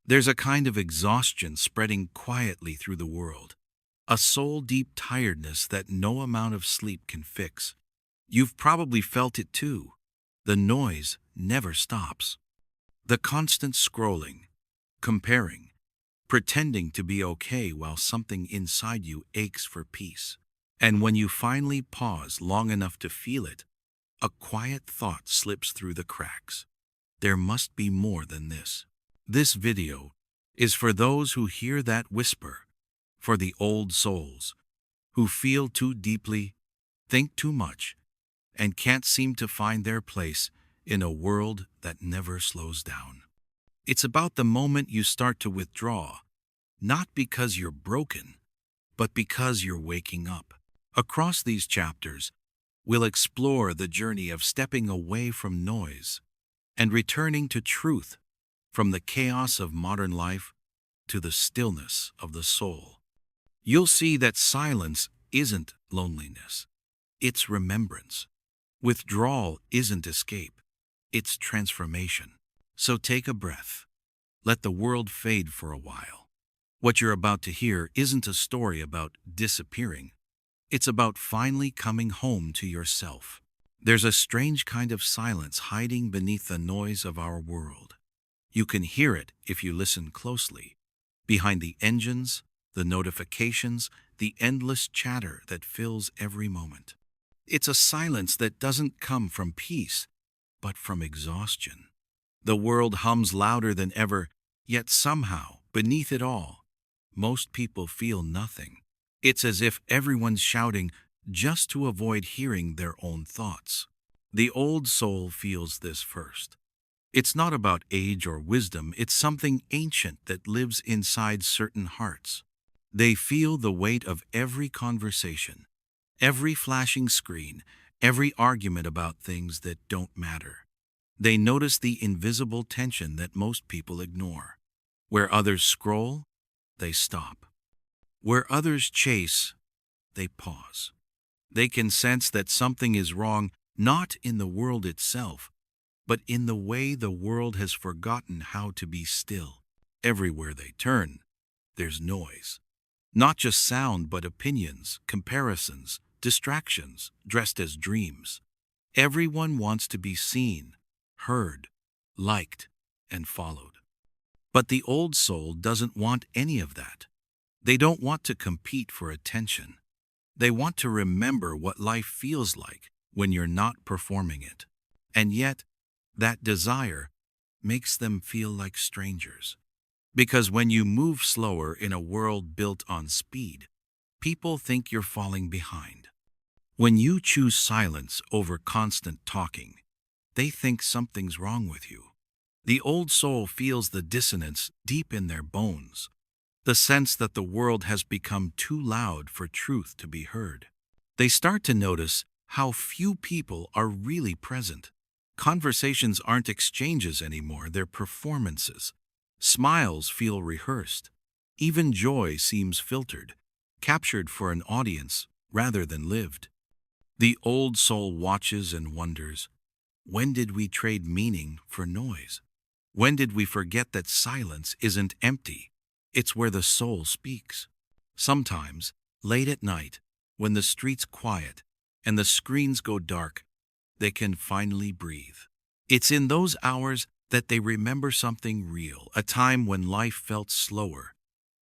There's a kind of exhaustion spreading quietly through the world, a soul-deep tiredness that no amount of sleep can fix. You've probably felt it too. The noise never stops. The constant scrolling, comparing, pretending to be okay while something inside you aches for peace. And when you finally pause long enough to feel it, a quiet thought slips through the cracks. There must be more than this. This video is for those who hear that whisper, for the old souls, who feel too deeply, think too much, and can't seem to find their place in a world that never slows down. It's about the moment you start to withdraw, not because you're broken, but because you're waking up. Across these chapters, we'll explore the journey of stepping away from noise and returning to truth, from the chaos of modern life to the stillness of the soul. You'll see that silence isn't loneliness, it's remembrance. Withdrawal isn't escape, it's transformation. So take a breath. Let the world fade for a while. What you're about to hear isn't a story about disappearing. It's about finally coming home to yourself. There's a strange kind of silence hiding beneath the noise of our world. You can hear it if you listen closely. Behind the engines, the notifications, the endless chatter that fills every moment. It's a silence that doesn't come from peace, but from exhaustion. The world hums louder than ever, yet somehow, beneath it all, most people feel nothing. It's as if everyone's shouting just to avoid hearing their own thoughts. The old soul feels this first. It's not about age or wisdom, it's something ancient that lives inside certain hearts. They feel the weight of every conversation, every flashing screen, every argument about things that don't matter. They notice the invisible tension that most people ignore. Where others scroll, they stop. Where others chase, they pause. They can sense that something is wrong, not in the world itself, but in the way the world has forgotten how to be still. Everywhere they turn, there's noise. Not just sound, but opinions, comparisons, distractions, dressed as dreams. Everyone wants to be seen, heard, liked, and followed. But the old soul doesn't want any of that. They don't want to compete for attention. They want to remember what life feels like when you're not performing it. And yet, that desire makes them feel like strangers. Because when you move slower in a world built on speed, people think you're falling behind. When you choose silence over constant talking, they think something's wrong with you. The old soul feels the dissonance deep in their bones, the sense that the world has become too loud for truth to be heard. They start to notice how few people are really present. Conversations aren't exchanges anymore, they're performances. Smiles feel rehearsed. Even joy seems filtered, captured for an audience rather than lived. The old soul watches and wonders, when did we trade meaning for noise? When did we forget that silence isn't empty? It's where the soul speaks. Sometimes, late at night, when the street's quiet and the screens go dark, they can finally breathe. It's in those hours that they remember something real, a time when life felt slower,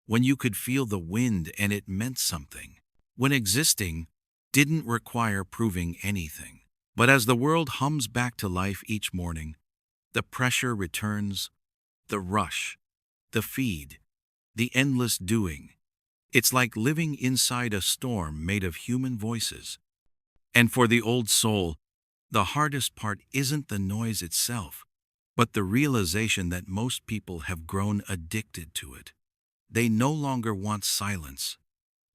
when you could feel the wind and it meant something, when existing didn't require proving anything. But as the world hums back to life each morning, the pressure returns, the rush, the feed, the endless doing. It's like living inside a storm made of human voices. And for the old soul, the hardest part isn't the noise itself, but the realization that most people have grown addicted to it. They no longer want silence,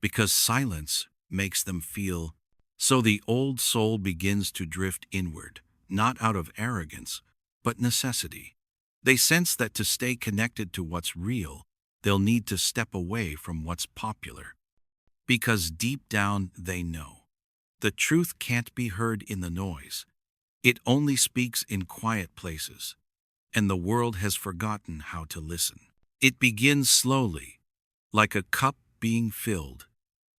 because silence makes them feel. So the old soul begins to drift inward, not out of arrogance, but necessity. They sense that to stay connected to what's real, they'll need to step away from what's popular. Because deep down they know the truth can't be heard in the noise. It only speaks in quiet places, and the world has forgotten how to listen. It begins slowly, like a cup being filled,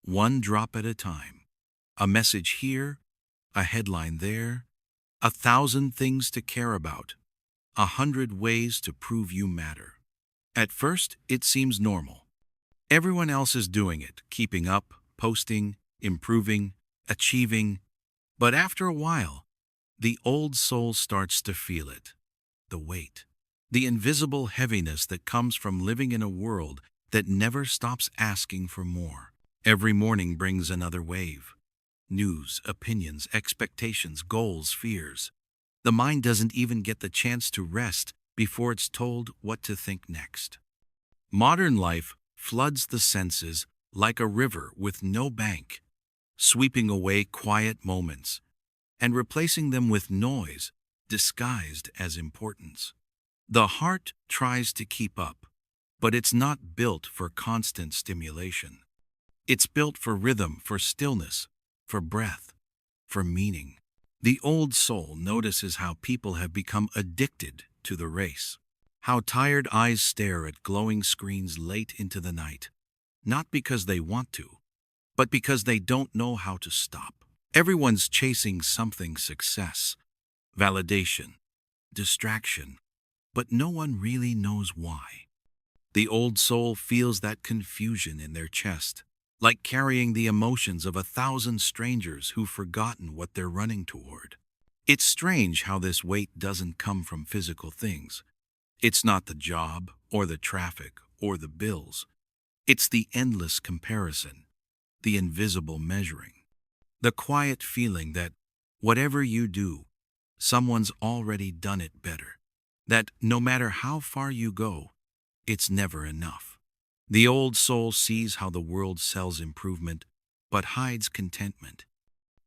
one drop at a time. A message here, a headline there, 1,000 things to care about, 100 ways to prove you matter. At first, it seems normal. Everyone else is doing it, keeping up, posting, improving, achieving. But after a while, the old soul starts to feel it. The weight. The invisible heaviness that comes from living in a world that never stops asking for more. Every morning brings another wave. News, opinions, expectations, goals, fears. The mind doesn't even get the chance to rest before it's told what to think next. Modern life floods the senses like a river with no bank, sweeping away quiet moments and replacing them with noise disguised as importance. The heart tries to keep up, but it's not built for constant stimulation. It's built for rhythm, for stillness, for breath, for meaning. The old soul notices how people have become addicted to the race, how tired eyes stare at glowing screens late into the night, not because they want to, but because they don't know how to stop. Everyone's chasing something: success, validation, distraction, but no one really knows why. The old soul feels that confusion in their chest, like carrying the emotions of 1,000 strangers who've forgotten what they're running toward. It's strange how this weight doesn't come from physical things. It's not the job, or the traffic, or the bills. It's the endless comparison, the invisible measuring, the quiet feeling that whatever you do, someone's already done it better. That no matter how far you go, it's never enough. The old soul sees how the world sells improvement, but hides contentment.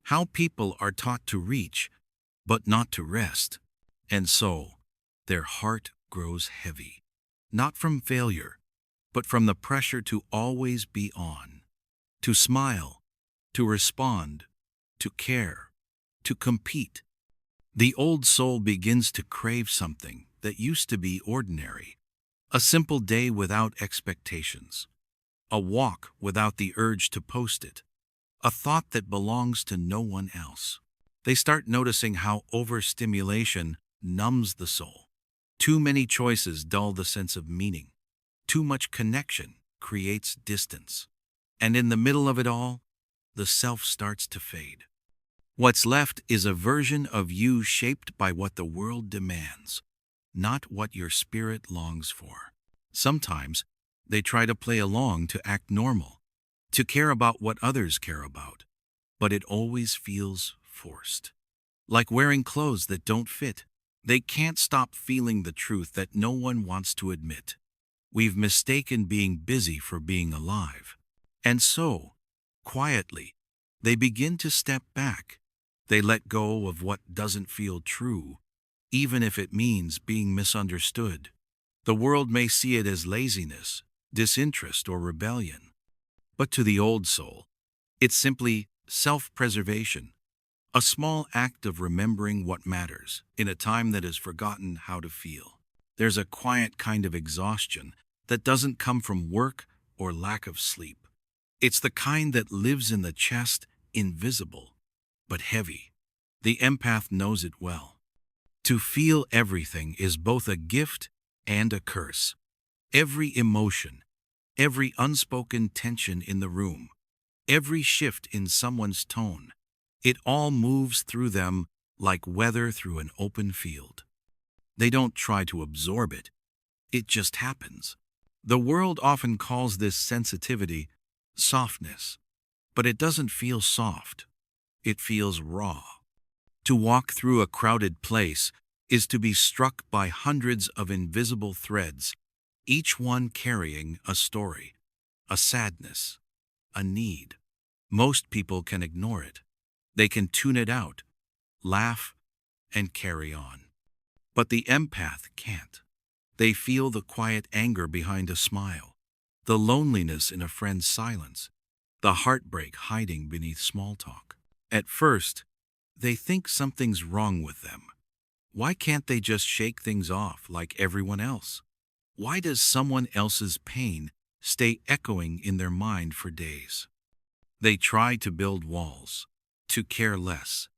How people are taught to reach, but not to rest. And so, their heart grows heavy. Not from failure, but from the pressure to always be on. To smile, to respond, to care, to compete. The old soul begins to crave something that used to be ordinary. A simple day without expectations. A walk without the urge to post it. A thought that belongs to no one else. They start noticing how overstimulation numbs the soul. Too many choices dull the sense of meaning. Too much connection creates distance. And in the middle of it all, the self starts to fade. What's left is a version of you shaped by what the world demands, not what your spirit longs for. Sometimes, they try to play along to act normal, to care about what others care about, but it always feels forced. Like wearing clothes that don't fit. They can't stop feeling the truth that no one wants to admit. We've mistaken being busy for being alive. And so, quietly, they begin to step back. They let go of what doesn't feel true, even if it means being misunderstood. The world may see it as laziness, disinterest, or rebellion. But to the old soul, it's simply self-preservation, a small act of remembering what matters in a time that has forgotten how to feel. There's a quiet kind of exhaustion that doesn't come from work or lack of sleep. It's the kind that lives in the chest, invisible, but heavy. The empath knows it well. To feel everything is both a gift and a curse. Every emotion, every unspoken tension in the room, every shift in someone's tone, it all moves through them like weather through an open field. They don't try to absorb it. It just happens. The world often calls this sensitivity softness, but it doesn't feel soft. It feels raw. To walk through a crowded place is to be struck by hundreds of invisible threads, each one carrying a story, a sadness, a need. Most people can ignore it. They can tune it out, laugh, and carry on. But the empath can't. They feel the quiet anger behind a smile, the loneliness in a friend's silence, the heartbreak hiding beneath small talk. At first, they think something's wrong with them. Why can't they just shake things off like everyone else? Why does someone else's pain stay echoing in their mind for days? They try to build walls, to care less,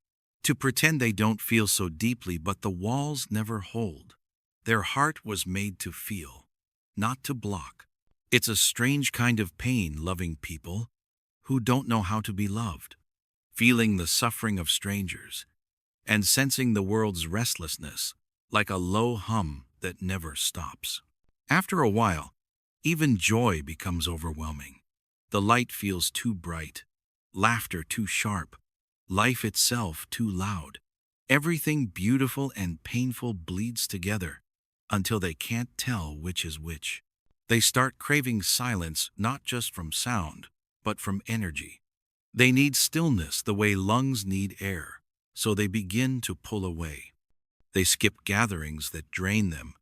to pretend they don't feel so deeply, but the walls never hold. Their heart was made to feel, not to block. It's a strange kind of pain, loving people who don't know how to be loved, feeling the suffering of strangers, and sensing the world's restlessness like a low hum that never stops. After a while, even joy becomes overwhelming. The light feels too bright, laughter too sharp, life itself too loud. Everything beautiful and painful bleeds together until they can't tell which is which. They start craving silence, not just from sound, but from energy. They need stillness the way lungs need air, so they begin to pull away. They skip gatherings that drain them,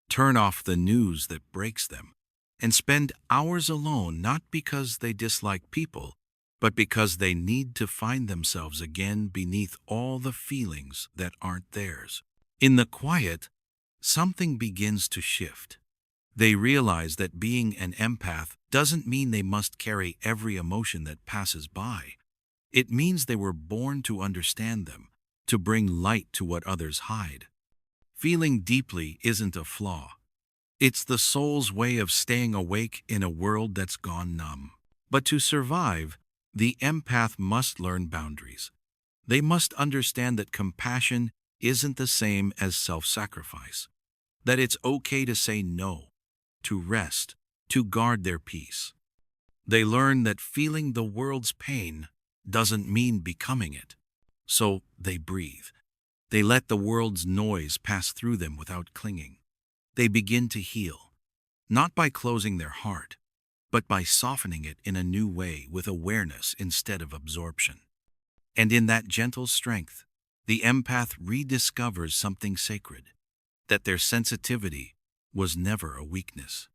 turn off the news that breaks them, and spend hours alone, not because they dislike people, but because they need to find themselves again beneath all the feelings that aren't theirs. In the quiet, something begins to shift. They realize that being an empath doesn't mean they must carry every emotion that passes by. It means they were born to understand them, to bring light to what others hide. Feeling deeply isn't a flaw. It's the soul's way of staying awake in a world that's gone numb. But to survive, the empath must learn boundaries. They must understand that compassion isn't the same as self-sacrifice, that it's okay to say no, to rest, to guard their peace. They learn that feeling the world's pain doesn't mean becoming it. So they breathe. They let the world's noise pass through them without clinging. They begin to heal, not by closing their heart, but by softening it in a new way with awareness instead of absorption. And in that gentle strength, the empath rediscovers something sacred, that their sensitivity was never a weakness.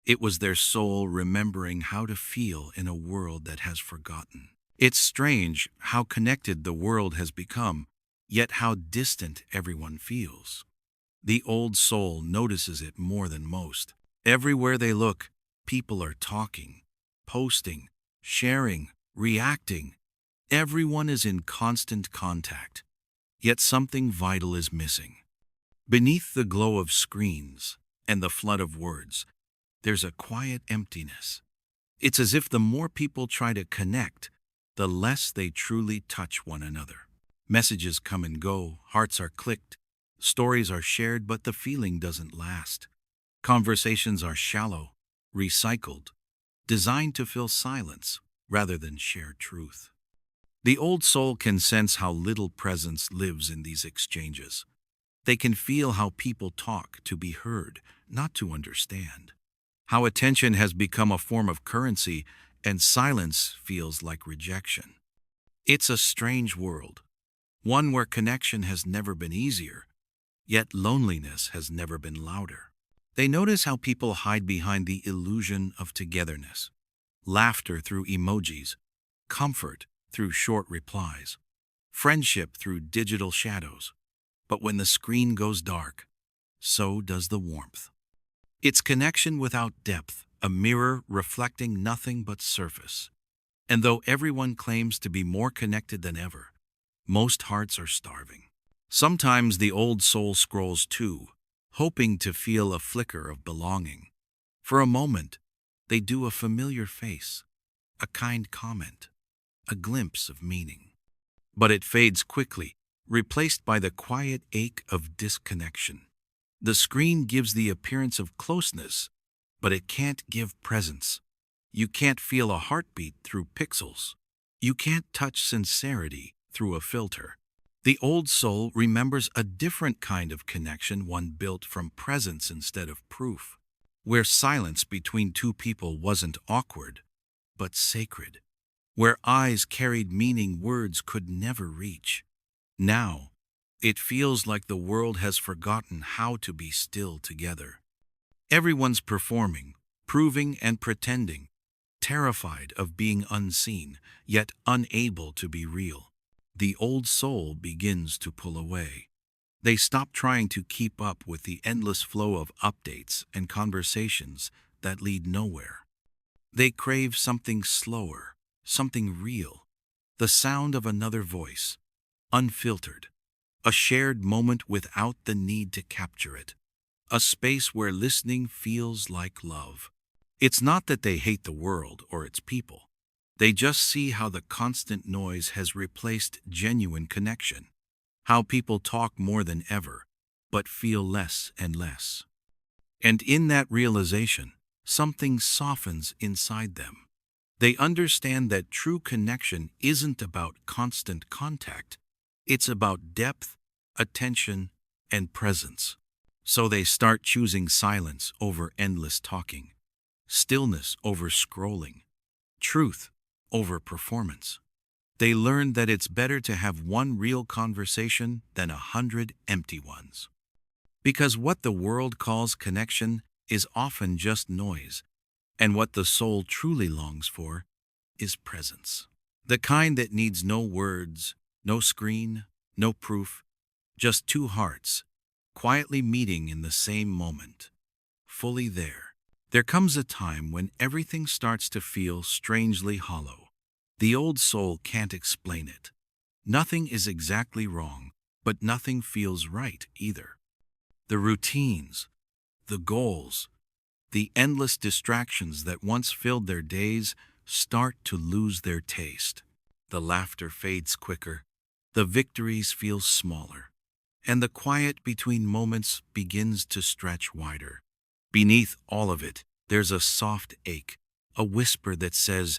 It was their soul remembering how to feel in a world that has forgotten. It's strange how connected the world has become, yet how distant everyone feels. The old soul notices it more than most. Everywhere they look, people are talking, posting, sharing, reacting. Everyone is in constant contact, yet something vital is missing. Beneath the glow of screens and the flood of words, there's a quiet emptiness. It's as if the more people try to connect, the less they truly touch one another. Messages come and go, hearts are clicked, stories are shared, but the feeling doesn't last. Conversations are shallow, recycled, designed to fill silence rather than share truth. The old soul can sense how little presence lives in these exchanges. They can feel how people talk to be heard, not to understand. How attention has become a form of currency and silence feels like rejection. It's a strange world, one where connection has never been easier, yet loneliness has never been louder. They notice how people hide behind the illusion of togetherness. Laughter through emojis, comfort through short replies, friendship through digital shadows. But when the screen goes dark, so does the warmth. It's connection without depth, a mirror reflecting nothing but surface. And though everyone claims to be more connected than ever, most hearts are starving. Sometimes the old soul scrolls too, hoping to feel a flicker of belonging. For a moment, they do a familiar face, a kind comment, a glimpse of meaning. But it fades quickly, replaced by the quiet ache of disconnection. The screen gives the appearance of closeness, but it can't give presence. You can't feel a heartbeat through pixels. You can't touch sincerity through a filter. The old soul remembers a different kind of connection, one built from presence instead of proof, where silence between two people wasn't awkward, but sacred, where eyes carried meaning words could never reach. Now, it feels like the world has forgotten how to be still together. Everyone's performing, proving and pretending, terrified of being unseen, yet unable to be real. The old soul begins to pull away. They stop trying to keep up with the endless flow of updates and conversations that lead nowhere. They crave something slower, something real, the sound of another voice, unfiltered, a shared moment without the need to capture it, a space where listening feels like love. It's not that they hate the world or its people. They just see how the constant noise has replaced genuine connection, how people talk more than ever, but feel less and less. And in that realization, something softens inside them. They understand that true connection isn't about constant contact, it's about depth, attention, and presence. So they start choosing silence over endless talking, stillness over scrolling, truth over performance. They learn that it's better to have one real conversation than 100 empty ones. Because what the world calls connection is often just noise, and what the soul truly longs for is presence. The kind that needs no words, no screen, no proof, just two hearts, quietly meeting in the same moment, fully there. There comes a time when everything starts to feel strangely hollow. The old soul can't explain it. Nothing is exactly wrong, but nothing feels right either. The routines, the goals, the endless distractions that once filled their days start to lose their taste. The laughter fades quicker, the victories feel smaller, and the quiet between moments begins to stretch wider. Beneath all of it, there's a soft ache, a whisper that says,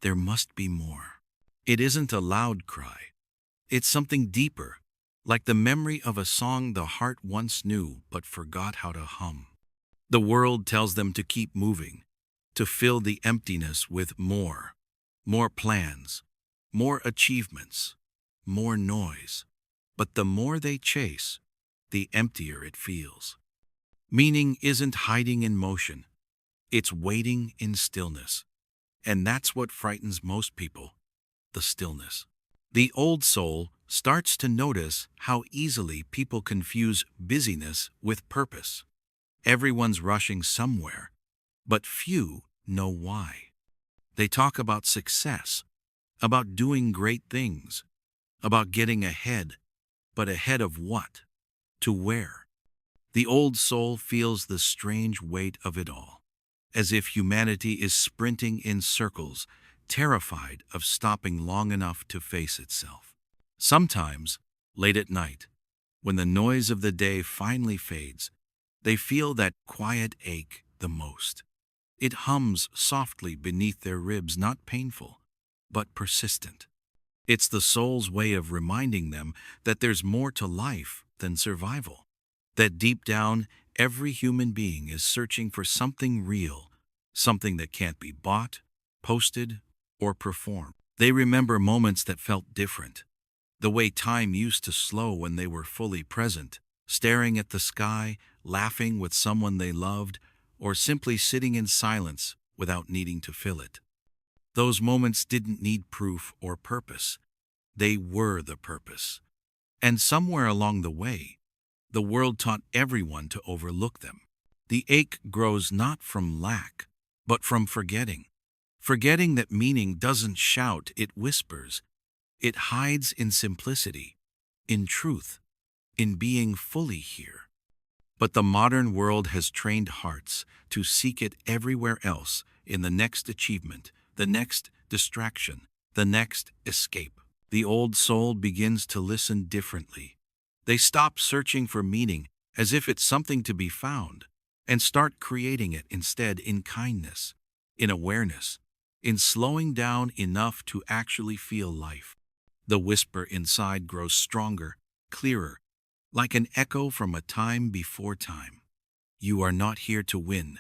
there must be more. It isn't a loud cry. It's something deeper, like the memory of a song the heart once knew but forgot how to hum. The world tells them to keep moving, to fill the emptiness with more. More plans, more achievements, more noise. But the more they chase, the emptier it feels. Meaning isn't hiding in motion, it's waiting in stillness. And that's what frightens most people, the stillness. The old soul starts to notice how easily people confuse busyness with purpose. Everyone's rushing somewhere, but few know why. They talk about success, about doing great things, about getting ahead, but ahead of what? To where? The old soul feels the strange weight of it all, as if humanity is sprinting in circles, terrified of stopping long enough to face itself. Sometimes, late at night, when the noise of the day finally fades, they feel that quiet ache the most. It hums softly beneath their ribs, not painful, but persistent. It's the soul's way of reminding them that there's more to life than survival. That deep down, every human being is searching for something real, something that can't be bought, posted, or performed. They remember moments that felt different, the way time used to slow when they were fully present, staring at the sky, laughing with someone they loved, or simply sitting in silence without needing to fill it. Those moments didn't need proof or purpose. They were the purpose. And somewhere along the way, the world taught everyone to overlook them. The ache grows not from lack, but from forgetting. Forgetting that meaning doesn't shout, it whispers. It hides in simplicity, in truth, in being fully here. But the modern world has trained hearts to seek it everywhere else, in the next achievement, the next distraction, the next escape. The old soul begins to listen differently. They stop searching for meaning as if it's something to be found, and start creating it instead in kindness, in awareness, in slowing down enough to actually feel life. The whisper inside grows stronger, clearer, like an echo from a time before time. You are not here to win.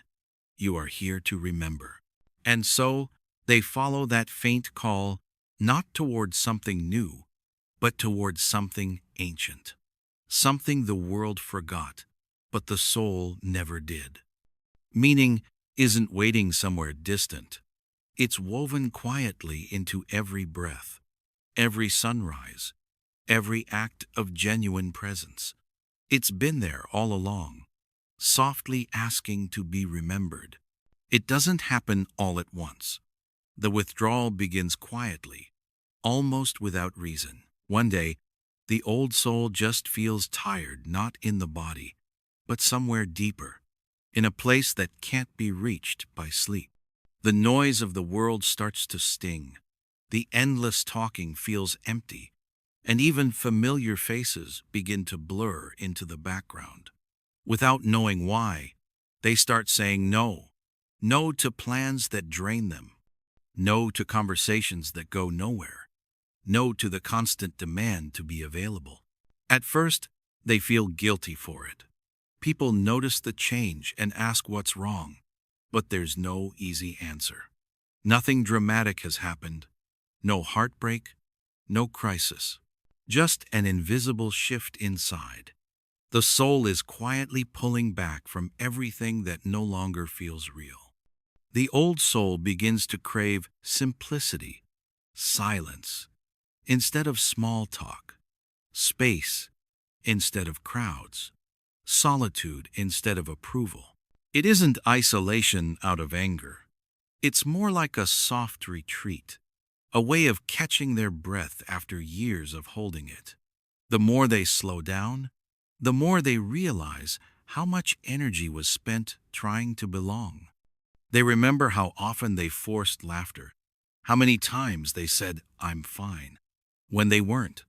You are here to remember. And so, they follow that faint call, not towards something new, but towards something ancient. Something the world forgot, but the soul never did. Meaning isn't waiting somewhere distant. It's woven quietly into every breath, every sunrise, every act of genuine presence. It's been there all along, softly asking to be remembered. It doesn't happen all at once. The withdrawal begins quietly, almost without reason. One day, the old soul just feels tired, not in the body, but somewhere deeper, in a place that can't be reached by sleep. The noise of the world starts to sting. The endless talking feels empty, and even familiar faces begin to blur into the background. Without knowing why, they start saying no. No to plans that drain them. No to conversations that go nowhere. No to the constant demand to be available. At first, they feel guilty for it. People notice the change and ask what's wrong, but there's no easy answer. Nothing dramatic has happened. No heartbreak, no crisis. Just an invisible shift inside. The soul is quietly pulling back from everything that no longer feels real. The old soul begins to crave simplicity, silence, instead of small talk, space instead of crowds, solitude instead of approval. It isn't isolation out of anger. It's more like a soft retreat, a way of catching their breath after years of holding it. The more they slow down, the more they realize how much energy was spent trying to belong. They remember how often they forced laughter, how many times they said, "I'm fine," when they weren't,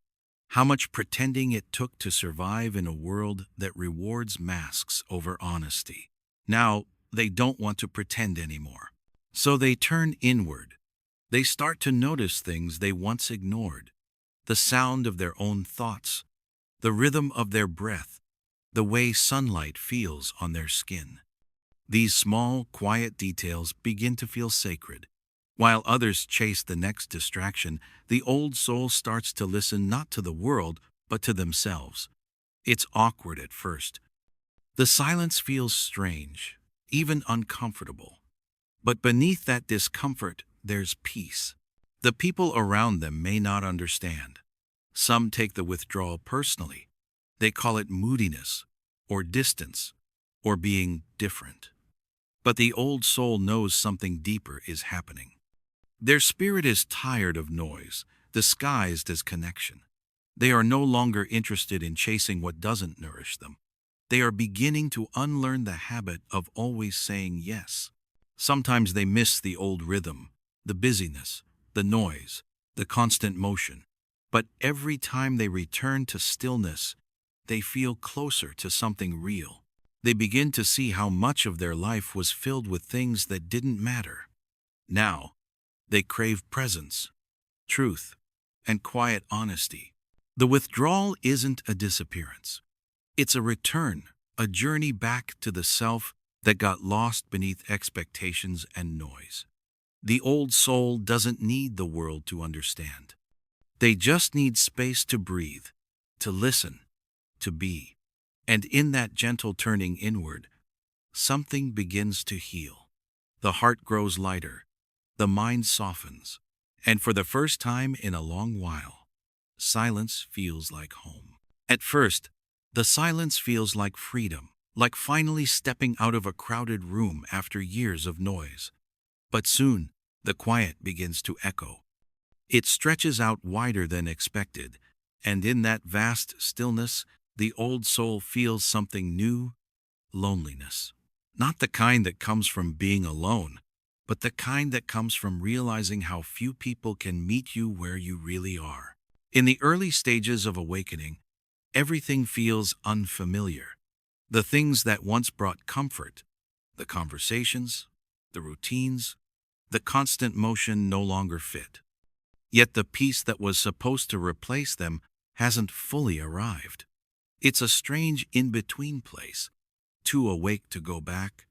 how much pretending it took to survive in a world that rewards masks over honesty. Now, they don't want to pretend anymore. So they turn inward. They start to notice things they once ignored: the sound of their own thoughts, the rhythm of their breath, the way sunlight feels on their skin. These small, quiet details begin to feel sacred. While others chase the next distraction, the old soul starts to listen not to the world, but to themselves. It's awkward at first. The silence feels strange, even uncomfortable. But beneath that discomfort, there's peace. The people around them may not understand. Some take the withdrawal personally. They call it moodiness, or distance, or being different. But the old soul knows something deeper is happening. Their spirit is tired of noise, disguised as connection. They are no longer interested in chasing what doesn't nourish them. They are beginning to unlearn the habit of always saying yes. Sometimes they miss the old rhythm, the busyness, the noise, the constant motion. But every time they return to stillness, they feel closer to something real. They begin to see how much of their life was filled with things that didn't matter. Now, they crave presence, truth, and quiet honesty. The withdrawal isn't a disappearance. It's a return, a journey back to the self that got lost beneath expectations and noise. The old soul doesn't need the world to understand. They just need space to breathe, to listen, to be. And in that gentle turning inward, something begins to heal. The heart grows lighter, the mind softens, and for the first time in a long while, silence feels like home. At first, the silence feels like freedom, like finally stepping out of a crowded room after years of noise. But soon, the quiet begins to echo. It stretches out wider than expected, and in that vast stillness, the old soul feels something new: loneliness. Not the kind that comes from being alone, but the kind that comes from realizing how few people can meet you where you really are. In the early stages of awakening, everything feels unfamiliar. The things that once brought comfort, the conversations, the routines, the constant motion no longer fit. Yet the peace that was supposed to replace them hasn't fully arrived. It's a strange in-between place, too awake to go back,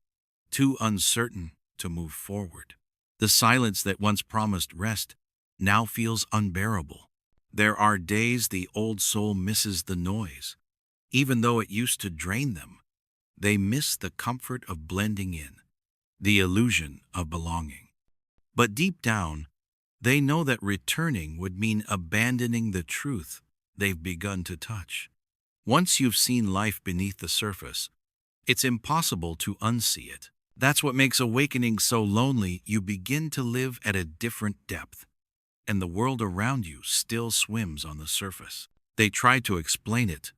too uncertain to move forward. The silence that once promised rest now feels unbearable. There are days the old soul misses the noise. Even though it used to drain them, they miss the comfort of blending in, the illusion of belonging. But deep down, they know that returning would mean abandoning the truth they've begun to touch. Once you've seen life beneath the surface, it's impossible to unsee it. That's what makes awakening so lonely. You begin to live at a different depth, and the world around you still swims on the surface. They try to explain it,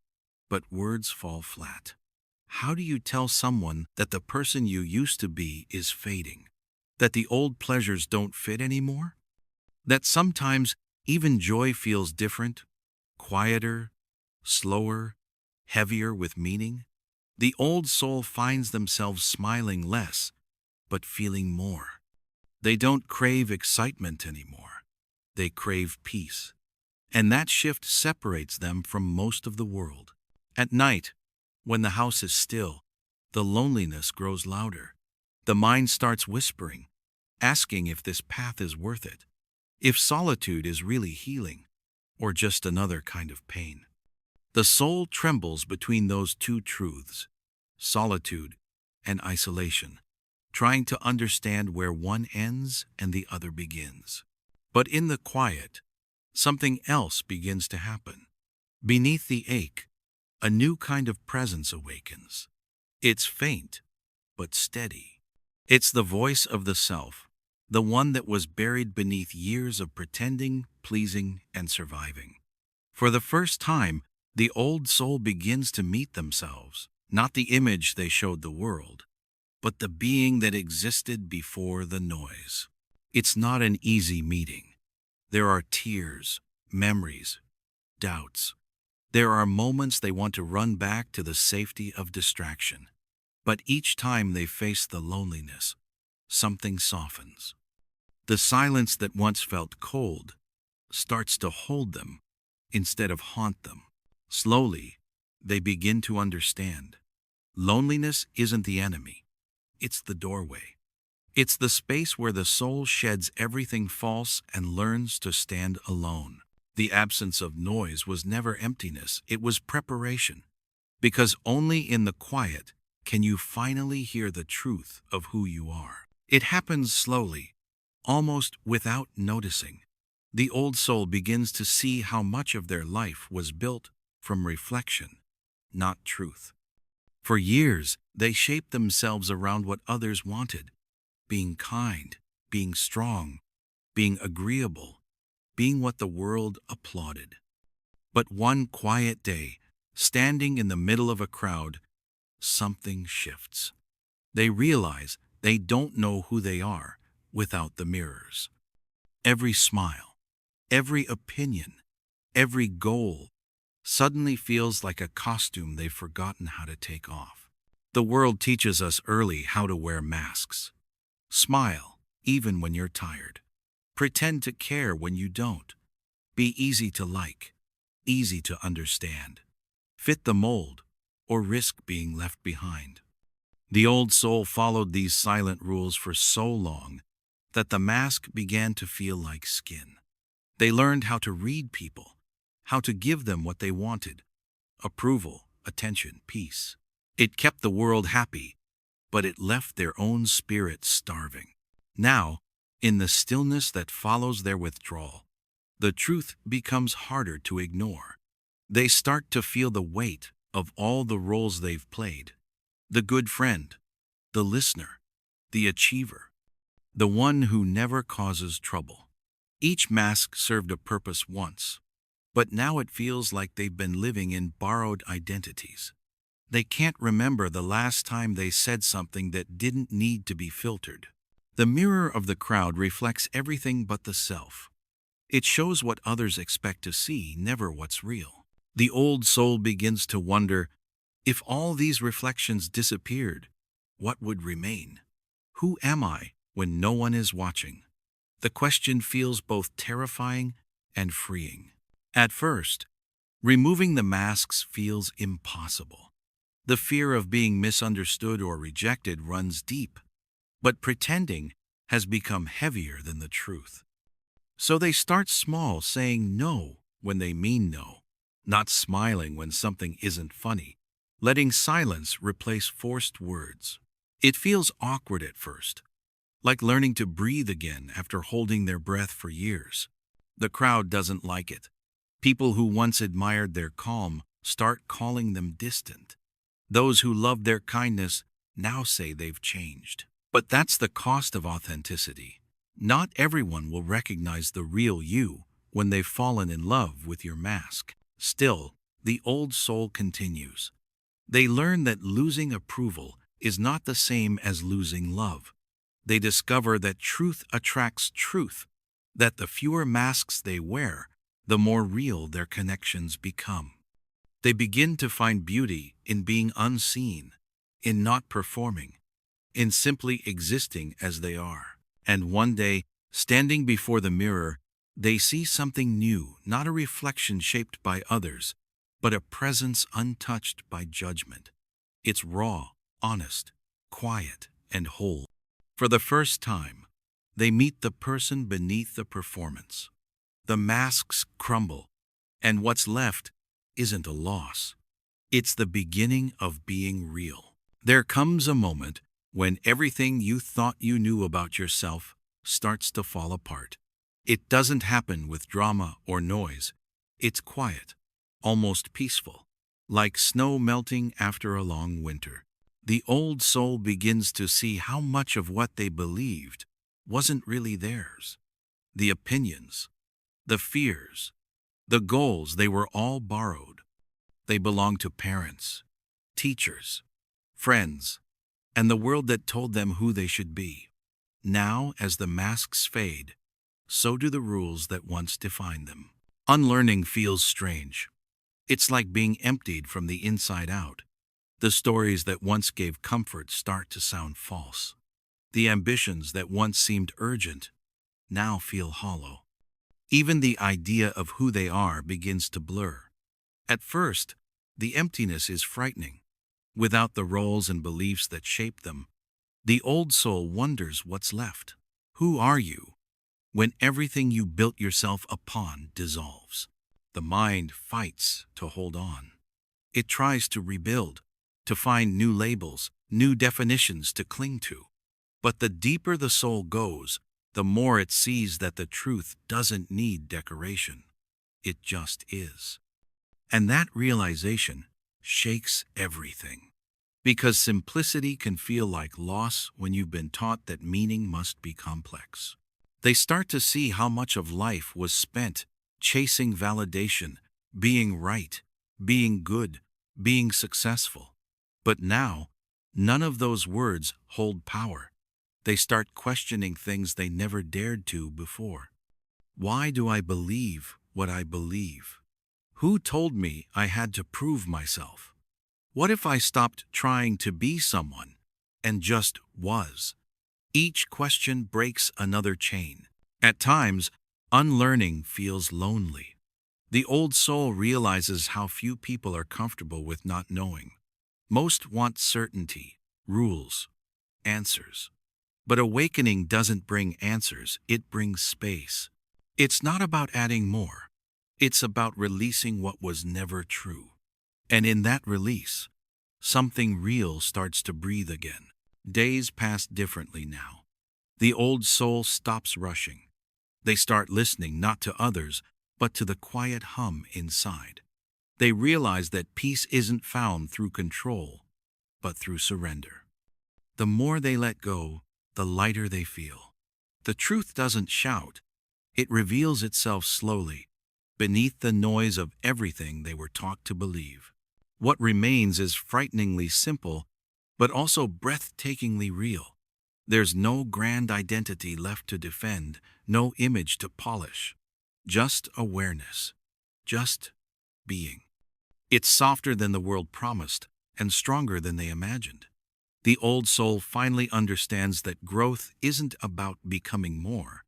but words fall flat. How do you tell someone that the person you used to be is fading? That the old pleasures don't fit anymore? That sometimes even joy feels different, quieter, slower, heavier with meaning? The old soul finds themselves smiling less, but feeling more. They don't crave excitement anymore. They crave peace. And that shift separates them from most of the world. At night, when the house is still, the loneliness grows louder. The mind starts whispering, asking if this path is worth it, if solitude is really healing, or just another kind of pain. The soul trembles between those two truths, solitude and isolation, trying to understand where one ends and the other begins. But in the quiet, something else begins to happen. Beneath the ache, a new kind of presence awakens. It's faint, but steady. It's the voice of the self, the one that was buried beneath years of pretending, pleasing, and surviving. For the first time, the old soul begins to meet themselves, not the image they showed the world, but the being that existed before the noise. It's not an easy meeting. There are tears, memories, doubts. There are moments they want to run back to the safety of distraction. But each time they face the loneliness, something softens. The silence that once felt cold starts to hold them instead of haunt them. Slowly, they begin to understand. Loneliness isn't the enemy. It's the doorway. It's the space where the soul sheds everything false and learns to stand alone. The absence of noise was never emptiness, it was preparation. Because only in the quiet can you finally hear the truth of who you are. It happens slowly, almost without noticing. The old soul begins to see how much of their life was built from reflection, not truth. For years, they shaped themselves around what others wanted, being kind, being strong, being agreeable, being what the world applauded. But one quiet day, standing in the middle of a crowd, something shifts. They realize they don't know who they are without the mirrors. Every smile, every opinion, every goal suddenly feels like a costume they've forgotten how to take off. The world teaches us early how to wear masks. Smile, even when you're tired. Pretend to care when you don't. Be easy to like, easy to understand. Fit the mold, or risk being left behind. The old soul followed these silent rules for so long that the mask began to feel like skin. They learned how to read people, how to give them what they wanted: approval, attention, peace. It kept the world happy, but it left their own spirit starving. Now, in the stillness that follows their withdrawal, the truth becomes harder to ignore. They start to feel the weight of all the roles they've played. The good friend, the listener, the achiever, the one who never causes trouble. Each mask served a purpose once, but now it feels like they've been living in borrowed identities. They can't remember the last time they said something that didn't need to be filtered. The mirror of the crowd reflects everything but the self. It shows what others expect to see, never what's real. The old soul begins to wonder, if all these reflections disappeared, what would remain? Who am I when no one is watching? The question feels both terrifying and freeing. At first, removing the masks feels impossible. The fear of being misunderstood or rejected runs deep, but pretending has become heavier than the truth. So they start small, saying no when they mean no, not smiling when something isn't funny, letting silence replace forced words. It feels awkward at first, like learning to breathe again after holding their breath for years. The crowd doesn't like it. People who once admired their calm start calling them distant. Those who loved their kindness now say they've changed. But that's the cost of authenticity. Not everyone will recognize the real you when they've fallen in love with your mask. Still, the old soul continues. They learn that losing approval is not the same as losing love. They discover that truth attracts truth, that the fewer masks they wear, the more real their connections become. They begin to find beauty in being unseen, in not performing, in simply existing as they are. And one day, standing before the mirror, they see something new, not a reflection shaped by others, but a presence untouched by judgment. It's raw, honest, quiet, and whole. For the first time, they meet the person beneath the performance. The masks crumble, and what's left isn't a loss. It's the beginning of being real. There comes a moment when everything you thought you knew about yourself starts to fall apart. It doesn't happen with drama or noise. It's quiet, almost peaceful, like snow melting after a long winter. The old soul begins to see how much of what they believed wasn't really theirs. The opinions, the fears, the goals, they were all borrowed. They belonged to parents, teachers, friends, and the world that told them who they should be. Now, as the masks fade, so do the rules that once defined them. Unlearning feels strange. It's like being emptied from the inside out. The stories that once gave comfort start to sound false. The ambitions that once seemed urgent now feel hollow. Even the idea of who they are begins to blur. At first, the emptiness is frightening. Without the roles and beliefs that shape them, the old soul wonders what's left. Who are you when everything you built yourself upon dissolves? The mind fights to hold on. It tries to rebuild, to find new labels, new definitions to cling to. But the deeper the soul goes, the more it sees that the truth doesn't need decoration. It just is. And that realization shakes everything. Because simplicity can feel like loss when you've been taught that meaning must be complex. They start to see how much of life was spent chasing validation, being right, being good, being successful. But now, none of those words hold power. They start questioning things they never dared to before. Why do I believe what I believe? Who told me I had to prove myself? What if I stopped trying to be someone and just was? Each question breaks another chain. At times, unlearning feels lonely. The old soul realizes how few people are comfortable with not knowing. Most want certainty, rules, answers. But awakening doesn't bring answers, it brings space. It's not about adding more. It's about releasing what was never true. And in that release, something real starts to breathe again. Days pass differently now. The old soul stops rushing. They start listening not to others, but to the quiet hum inside. They realize that peace isn't found through control, but through surrender. The more they let go, the lighter they feel. The truth doesn't shout. It reveals itself slowly, beneath the noise of everything they were taught to believe. What remains is frighteningly simple, but also breathtakingly real. There's no grand identity left to defend, no image to polish. Just awareness. Just being. It's softer than the world promised, and stronger than they imagined. The old soul finally understands that growth isn't about becoming more.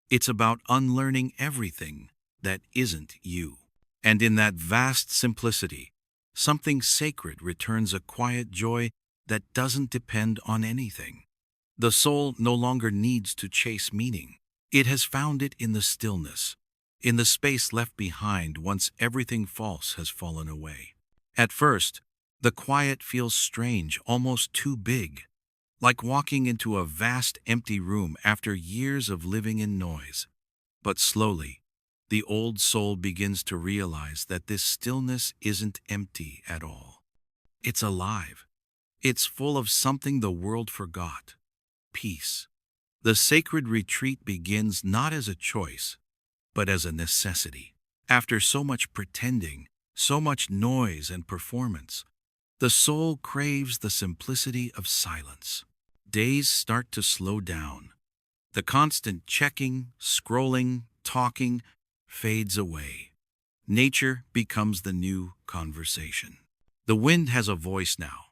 It's about unlearning everything that isn't you. And in that vast simplicity, something sacred returns, a quiet joy that doesn't depend on anything. The soul no longer needs to chase meaning. It has found it in the stillness, in the space left behind once everything false has fallen away. At first, the quiet feels strange, almost too big, like walking into a vast empty room after years of living in noise. But slowly, the old soul begins to realize that this stillness isn't empty at all. It's alive. It's full of something the world forgot: peace. The sacred retreat begins not as a choice, but as a necessity. After so much pretending, so much noise and performance, the soul craves the simplicity of silence. Days start to slow down. The constant checking, scrolling, talking fades away. Nature becomes the new conversation. The wind has a voice now.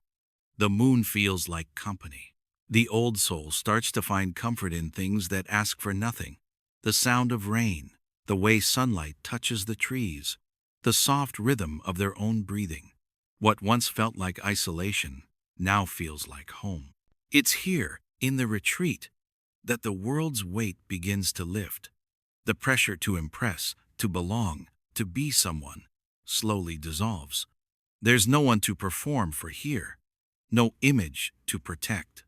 The moon feels like company. The old soul starts to find comfort in things that ask for nothing: the sound of rain, the way sunlight touches the trees, the soft rhythm of their own breathing. What once felt like isolation now feels like home. It's here, in the retreat, that the world's weight begins to lift. The pressure to impress, to belong, to be someone, slowly dissolves. There's no one to perform for here, no image to protect.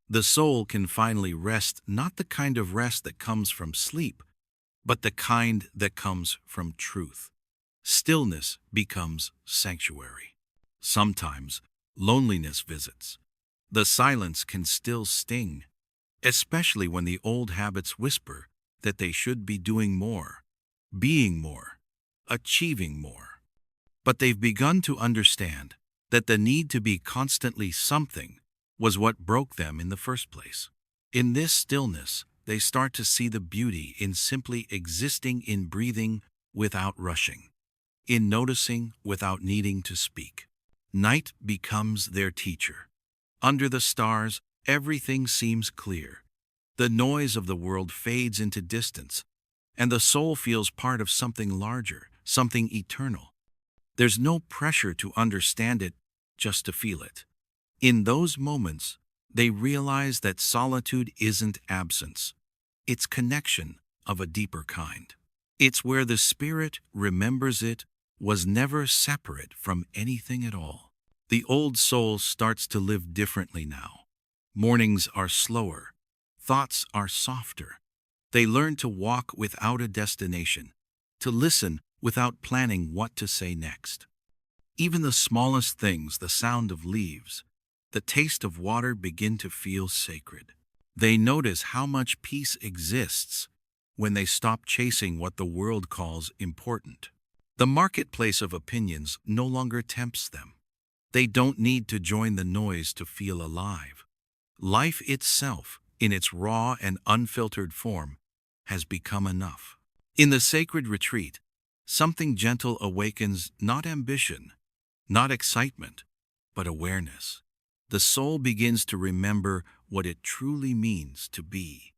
The soul can finally rest, not the kind of rest that comes from sleep, but the kind that comes from truth. Stillness becomes sanctuary. Sometimes loneliness visits. The silence can still sting, especially when the old habits whisper that they should be doing more, being more, achieving more. But they've begun to understand that the need to be constantly something was what broke them in the first place. In this stillness, they start to see the beauty in simply existing, in breathing without rushing, in noticing without needing to speak. Night becomes their teacher. Under the stars, everything seems clear. The noise of the world fades into distance, and the soul feels part of something larger, something eternal. There's no pressure to understand it, just to feel it. In those moments, they realize that solitude isn't absence. It's connection of a deeper kind. It's where the spirit remembers it was never separate from anything at all. The old soul starts to live differently now. Mornings are slower. Thoughts are softer. They learn to walk without a destination, to listen without planning what to say next. Even the smallest things, the sound of leaves, the taste of water, begin to feel sacred. They notice how much peace exists when they stop chasing what the world calls important. The marketplace of opinions no longer tempts them. They don't need to join the noise to feel alive. Life itself, in its raw and unfiltered form, has become enough. In the sacred retreat, something gentle awakens, not ambition, not excitement, but awareness. The soul begins to remember what it truly means to be.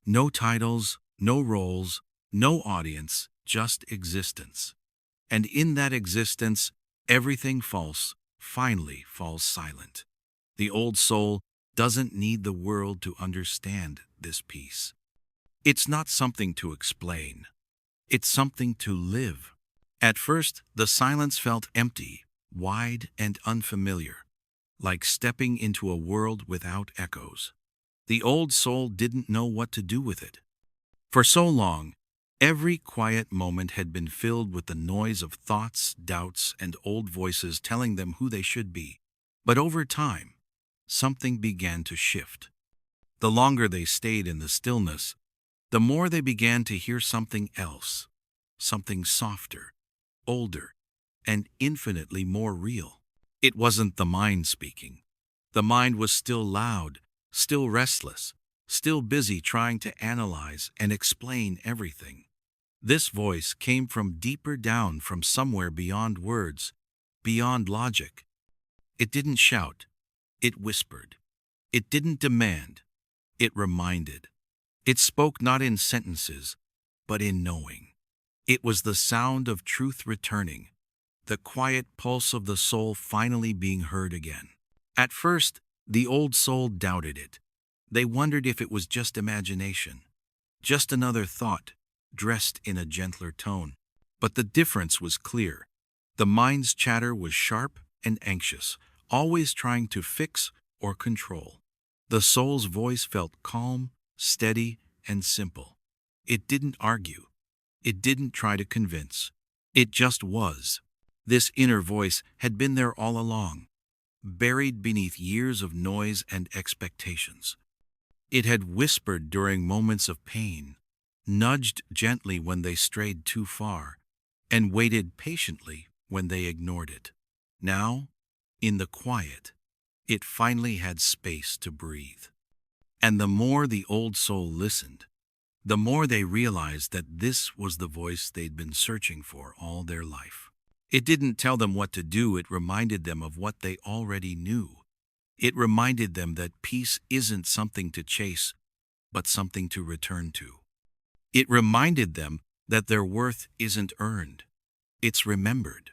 No titles, no roles, no audience, just existence. And in that existence, everything false finally falls silent. The old soul doesn't need the world to understand this peace. It's not something to explain. It's something to live. At first, the silence felt empty, wide and unfamiliar, like stepping into a world without echoes. The old soul didn't know what to do with it. For so long, every quiet moment had been filled with the noise of thoughts, doubts, and old voices telling them who they should be. But over time, something began to shift. The longer they stayed in the stillness, the more they began to hear something else, something softer, older, and infinitely more real. It wasn't the mind speaking. The mind was still loud, still restless, still busy trying to analyze and explain everything. This voice came from deeper down, from somewhere beyond words, beyond logic. It didn't shout. It whispered. It didn't demand. It reminded. It spoke not in sentences, but in knowing. It was the sound of truth returning, the quiet pulse of the soul finally being heard again. At first, the old soul doubted it. They wondered if it was just imagination, just another thought, dressed in a gentler tone. But the difference was clear. The mind's chatter was sharp and anxious, always trying to fix or control. The soul's voice felt calm, steady, and simple. It didn't argue. It didn't try to convince. It just was. This inner voice had been there all along, buried beneath years of noise and expectations. It had whispered during moments of pain, nudged gently when they strayed too far, and waited patiently when they ignored it. Now, in the quiet, it finally had space to breathe. And the more the old soul listened, the more they realized that this was the voice they'd been searching for all their life. It didn't tell them what to do, it reminded them of what they already knew. It reminded them that peace isn't something to chase, but something to return to. It reminded them that their worth isn't earned, it's remembered.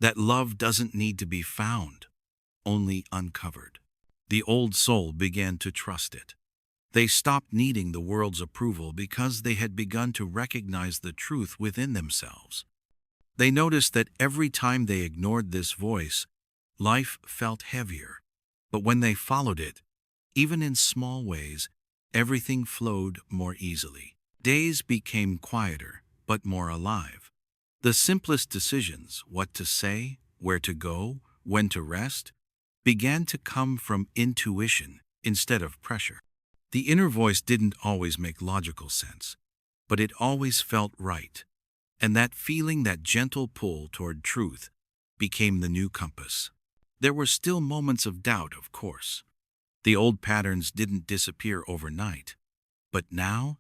That love doesn't need to be found, only uncovered. The old soul began to trust it. They stopped needing the world's approval because they had begun to recognize the truth within themselves. They noticed that every time they ignored this voice, life felt heavier. But when they followed it, even in small ways, everything flowed more easily. Days became quieter, but more alive. The simplest decisions, what to say, where to go, when to rest, began to come from intuition instead of pressure. The inner voice didn't always make logical sense, but it always felt right. And that feeling, that gentle pull toward truth, became the new compass. There were still moments of doubt, of course. The old patterns didn't disappear overnight. But now,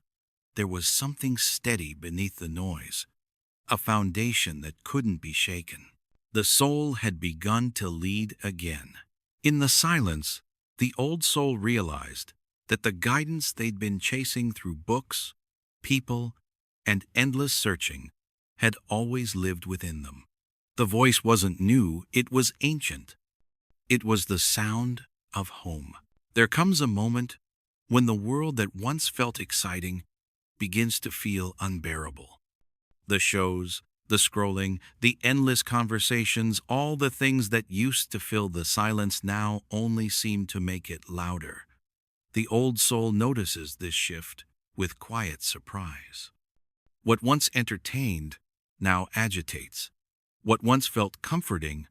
there was something steady beneath the noise, a foundation that couldn't be shaken. The soul had begun to lead again. In the silence, the old soul realized that the guidance they'd been chasing through books, people, and endless searching had always lived within them. The voice wasn't new, it was ancient. It was the sound of home. There comes a moment when the world that once felt exciting begins to feel unbearable. The shows, the scrolling, the endless conversations, all the things that used to fill the silence now only seem to make it louder. The old soul notices this shift with quiet surprise. What once entertained now agitates. What once felt comforting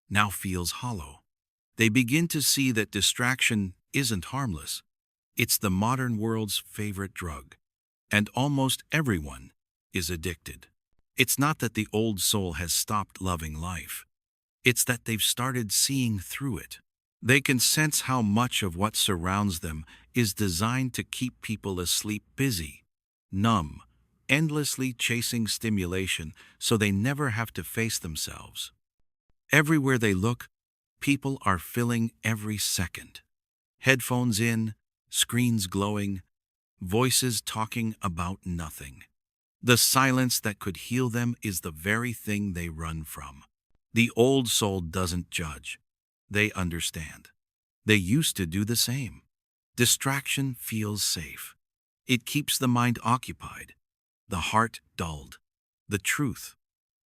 now feels hollow. They begin to see that distraction isn't harmless. It's the modern world's favorite drug, and almost everyone is addicted. It's not that the old soul has stopped loving life. It's that they've started seeing through it. They can sense how much of what surrounds them is designed to keep people asleep, busy, numb, endlessly chasing stimulation so they never have to face themselves. Everywhere they look, people are filling every second. Headphones in, screens glowing, voices talking about nothing. The silence that could heal them is the very thing they run from. The old soul doesn't judge. They understand. They used to do the same. Distraction feels safe. It keeps the mind occupied, the heart dulled, the truth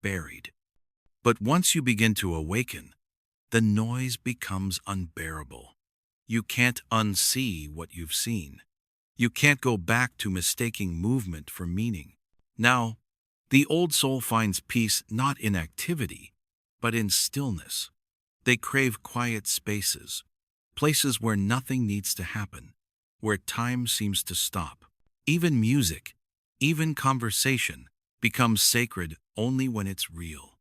buried. But once you begin to awaken, the noise becomes unbearable. You can't unsee what you've seen. You can't go back to mistaking movement for meaning. Now, the old soul finds peace not in activity, but in stillness. They crave quiet spaces, places where nothing needs to happen, where time seems to stop. Even music, even conversation, becomes sacred only when it's real.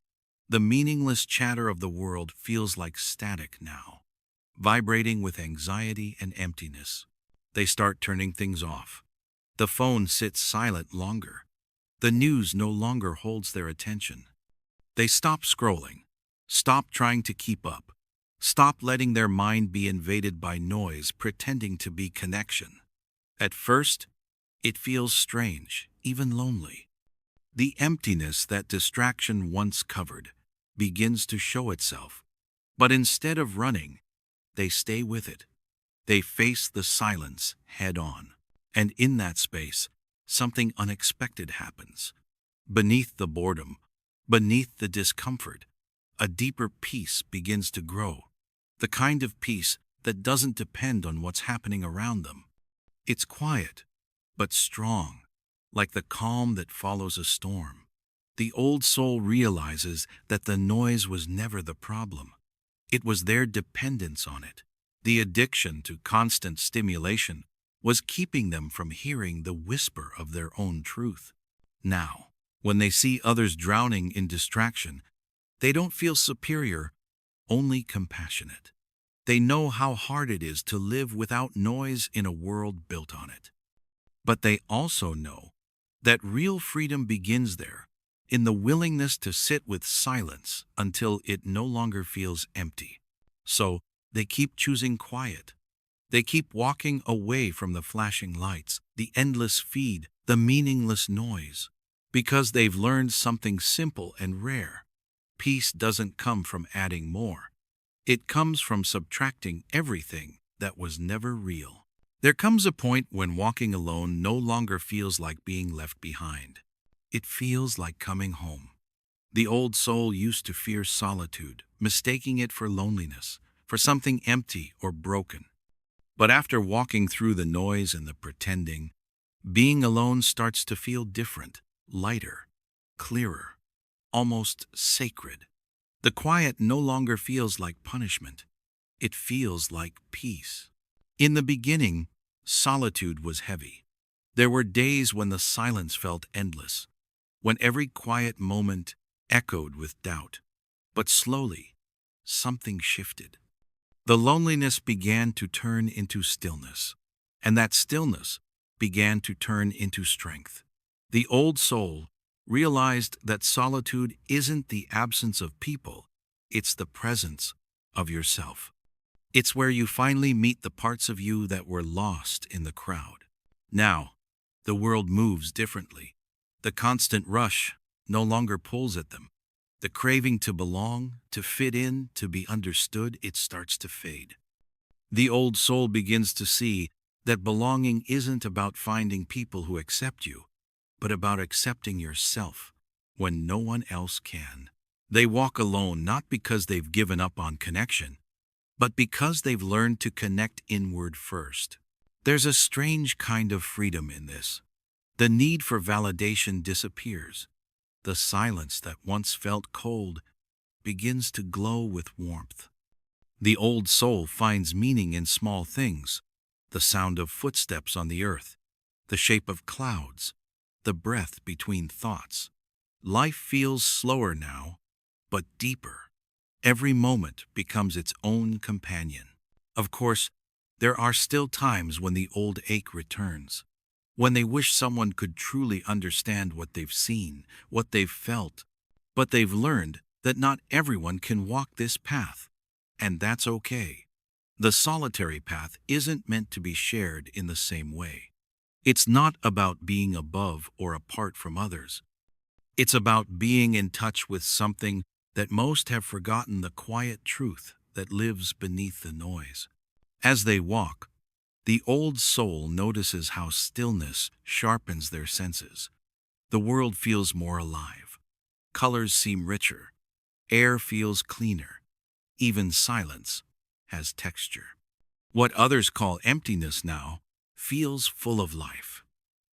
The meaningless chatter of the world feels like static now, vibrating with anxiety and emptiness. They start turning things off. The phone sits silent longer. The news no longer holds their attention. They stop scrolling, stop trying to keep up, stop letting their mind be invaded by noise pretending to be connection. At first, it feels strange, even lonely. The emptiness that distraction once covered begins to show itself. But instead of running, they stay with it. They face the silence head on. And in that space, something unexpected happens. Beneath the boredom, beneath the discomfort, a deeper peace begins to grow. The kind of peace that doesn't depend on what's happening around them. It's quiet, but strong. like the calm that follows a storm. The old soul realizes that the noise was never the problem. It was their dependence on it. The addiction to constant stimulation was keeping them from hearing the whisper of their own truth. Now, when they see others drowning in distraction, they don't feel superior, only compassionate. They know how hard it is to live without noise in a world built on it. But they also know that real freedom begins there, in the willingness to sit with silence until it no longer feels empty. So, they keep choosing quiet. They keep walking away from the flashing lights, the endless feed, the meaningless noise, because they've learned something simple and rare. Peace doesn't come from adding more. It comes from subtracting everything that was never real. There comes a point when walking alone no longer feels like being left behind. It feels like coming home. The old soul used to fear solitude, mistaking it for loneliness, for something empty or broken. But after walking through the noise and the pretending, being alone starts to feel different, lighter, clearer, almost sacred. The quiet no longer feels like punishment. It feels like peace. In the beginning, solitude was heavy. There were days when the silence felt endless, when every quiet moment echoed with doubt. But slowly, something shifted. The loneliness began to turn into stillness, and that stillness began to turn into strength. The old soul realized that solitude isn't the absence of people, it's the presence of yourself. It's where you finally meet the parts of you that were lost in the crowd. Now, the world moves differently. The constant rush no longer pulls at them. The craving to belong, to fit in, to be understood, it starts to fade. The old soul begins to see that belonging isn't about finding people who accept you, but about accepting yourself when no one else can. They walk alone not because they've given up on connection, but because they've learned to connect inward first. There's a strange kind of freedom in this. The need for validation disappears. The silence that once felt cold begins to glow with warmth. The old soul finds meaning in small things: the sound of footsteps on the earth, the shape of clouds, the breath between thoughts. Life feels slower now, but deeper. Every moment becomes its own companion. Of course, there are still times when the old ache returns, when they wish someone could truly understand what they've seen, what they've felt. But they've learned that not everyone can walk this path, and that's okay. The solitary path isn't meant to be shared in the same way. It's not about being above or apart from others. It's about being in touch with something that most have forgotten: the quiet truth that lives beneath the noise. As they walk, the old soul notices how stillness sharpens their senses. The world feels more alive. Colors seem richer. Air feels cleaner. Even silence has texture. What others call emptiness now feels full of life.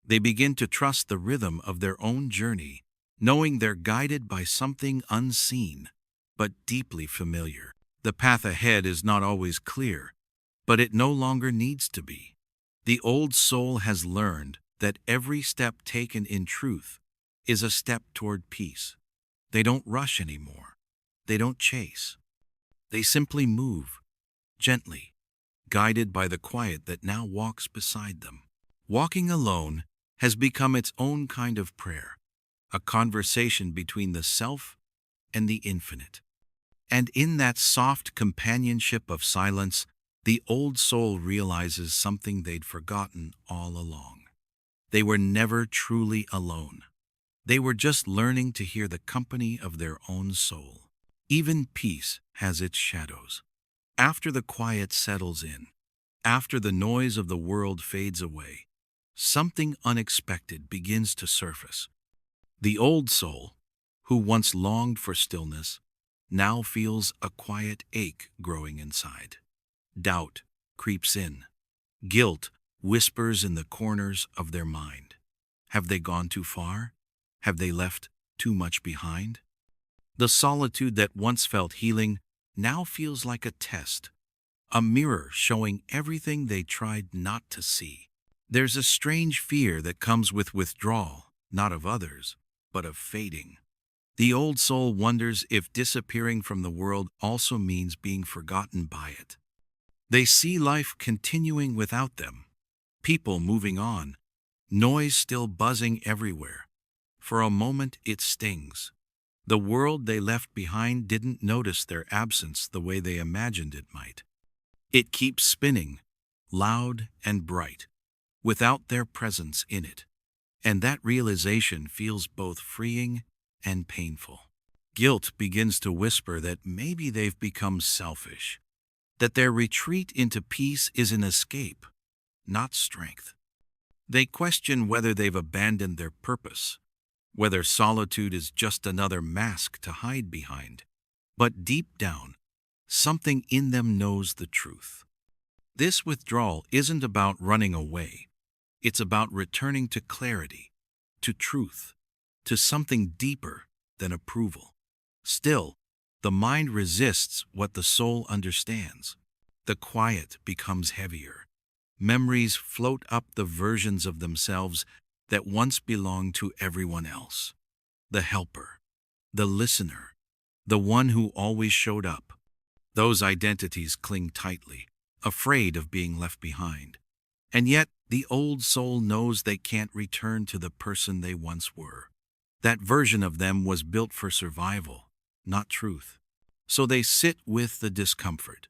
They begin to trust the rhythm of their own journey, knowing they're guided by something unseen, but deeply familiar. The path ahead is not always clear, but it no longer needs to be. The old soul has learned that every step taken in truth is a step toward peace. They don't rush anymore. They don't chase. They simply move, gently, guided by the quiet that now walks beside them. Walking alone has become its own kind of prayer, a conversation between the self and the infinite. And in that soft companionship of silence, the old soul realizes something they'd forgotten all along. They were never truly alone. They were just learning to hear the company of their own soul. Even peace has its shadows. After the quiet settles in, after the noise of the world fades away, something unexpected begins to surface. The old soul, who once longed for stillness, now feels a quiet ache growing inside. Doubt creeps in. Guilt whispers in the corners of their mind. Have they gone too far? Have they left too much behind? The solitude that once felt healing now feels like a test, a mirror showing everything they tried not to see. There's a strange fear that comes with withdrawal, not of others, but of fading. The old soul wonders if disappearing from the world also means being forgotten by it. They see life continuing without them, people moving on, noise still buzzing everywhere. For a moment it stings. The world they left behind didn't notice their absence the way they imagined it might. It keeps spinning, loud and bright, without their presence in it. And that realization feels both freeing and painful. Guilt begins to whisper that maybe they've become selfish, that their retreat into peace is an escape, not strength. They question whether they've abandoned their purpose, whether solitude is just another mask to hide behind. But deep down, something in them knows the truth. This withdrawal isn't about running away. It's about returning to clarity, to truth, to something deeper than approval. Still, the mind resists what the soul understands. The quiet becomes heavier. Memories float up the versions of themselves that once belonged to everyone else. The helper, the listener, the one who always showed up. Those identities cling tightly, afraid of being left behind. And yet, the old soul knows they can't return to the person they once were. That version of them was built for survival, not truth. So they sit with the discomfort.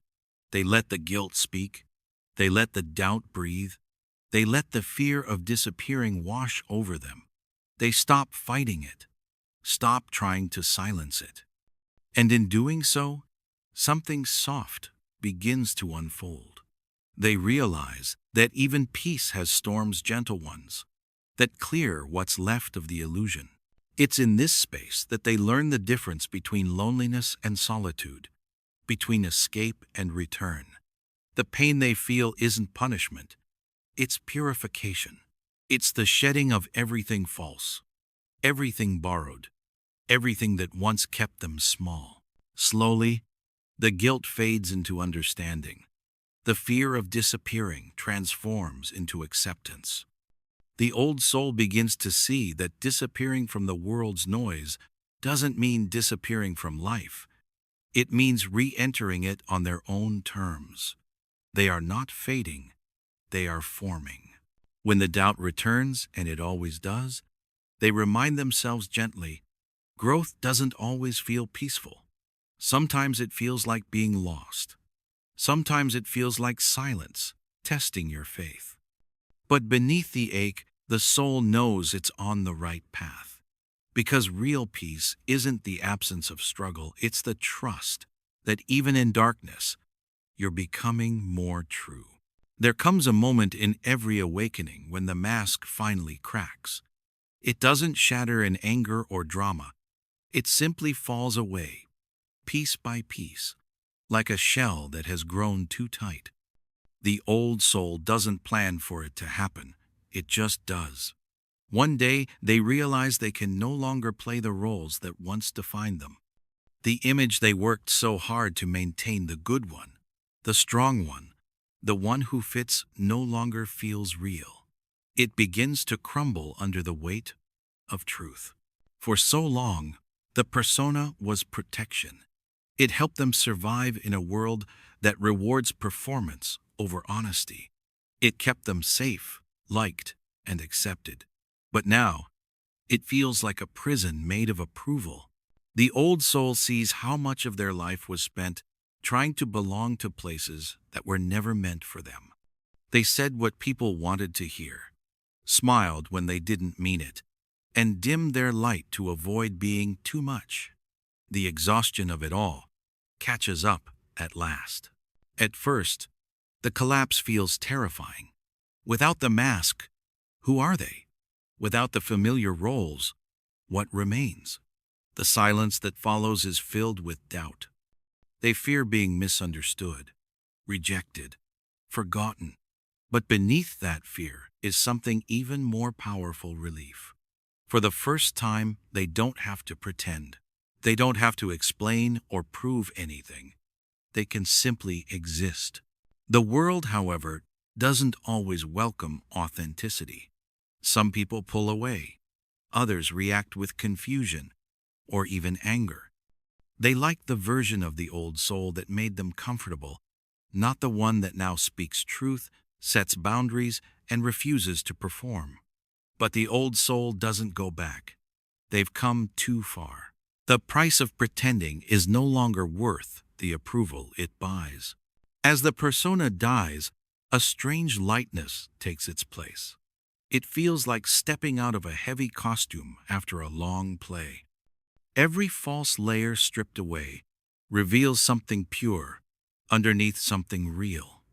They let the guilt speak. They let the doubt breathe. They let the fear of disappearing wash over them. They stop fighting it, stop trying to silence it. And in doing so, something soft begins to unfold. They realize that even peace has storms, gentle ones, that clear what's left of the illusion. It's in this space that they learn the difference between loneliness and solitude, between escape and return. The pain they feel isn't punishment, it's purification. It's the shedding of everything false, everything borrowed, everything that once kept them small. Slowly, the guilt fades into understanding. The fear of disappearing transforms into acceptance. The old soul begins to see that disappearing from the world's noise doesn't mean disappearing from life. It means re-entering it on their own terms. They are not fading, they are forming. When the doubt returns, and it always does, they remind themselves gently, growth doesn't always feel peaceful. Sometimes it feels like being lost. Sometimes it feels like silence, testing your faith. But beneath the ache, the soul knows it's on the right path. Because real peace isn't the absence of struggle, it's the trust that even in darkness, you're becoming more true. There comes a moment in every awakening when the mask finally cracks. It doesn't shatter in anger or drama. It simply falls away, piece by piece, like a shell that has grown too tight. The old soul doesn't plan for it to happen. It just does. One day, they realize they can no longer play the roles that once defined them. The image they worked so hard to maintain, the good one, the strong one, the one who fits, no longer feels real. It begins to crumble under the weight of truth. For so long, the persona was protection. It helped them survive in a world that rewards performance over honesty. It kept them safe, liked, and accepted. But now, it feels like a prison made of approval. The old soul sees how much of their life was spent trying to belong to places that were never meant for them. They said what people wanted to hear, smiled when they didn't mean it, and dimmed their light to avoid being too much. The exhaustion of it all catches up at last. At first, the collapse feels terrifying. Without the mask, who are they? Without the familiar roles, what remains? The silence that follows is filled with doubt. They fear being misunderstood, rejected, forgotten. But beneath that fear is something even more powerful: relief. For the first time, they don't have to pretend. They don't have to explain or prove anything. They can simply exist. The world, however, doesn't always welcome authenticity. Some people pull away. Others react with confusion or even anger. They like the version of the old soul that made them comfortable, not the one that now speaks truth, sets boundaries, and refuses to perform. But the old soul doesn't go back. They've come too far. The price of pretending is no longer worth the approval it buys. As the persona dies, a strange lightness takes its place. It feels like stepping out of a heavy costume after a long play. Every false layer stripped away reveals something pure underneath something real,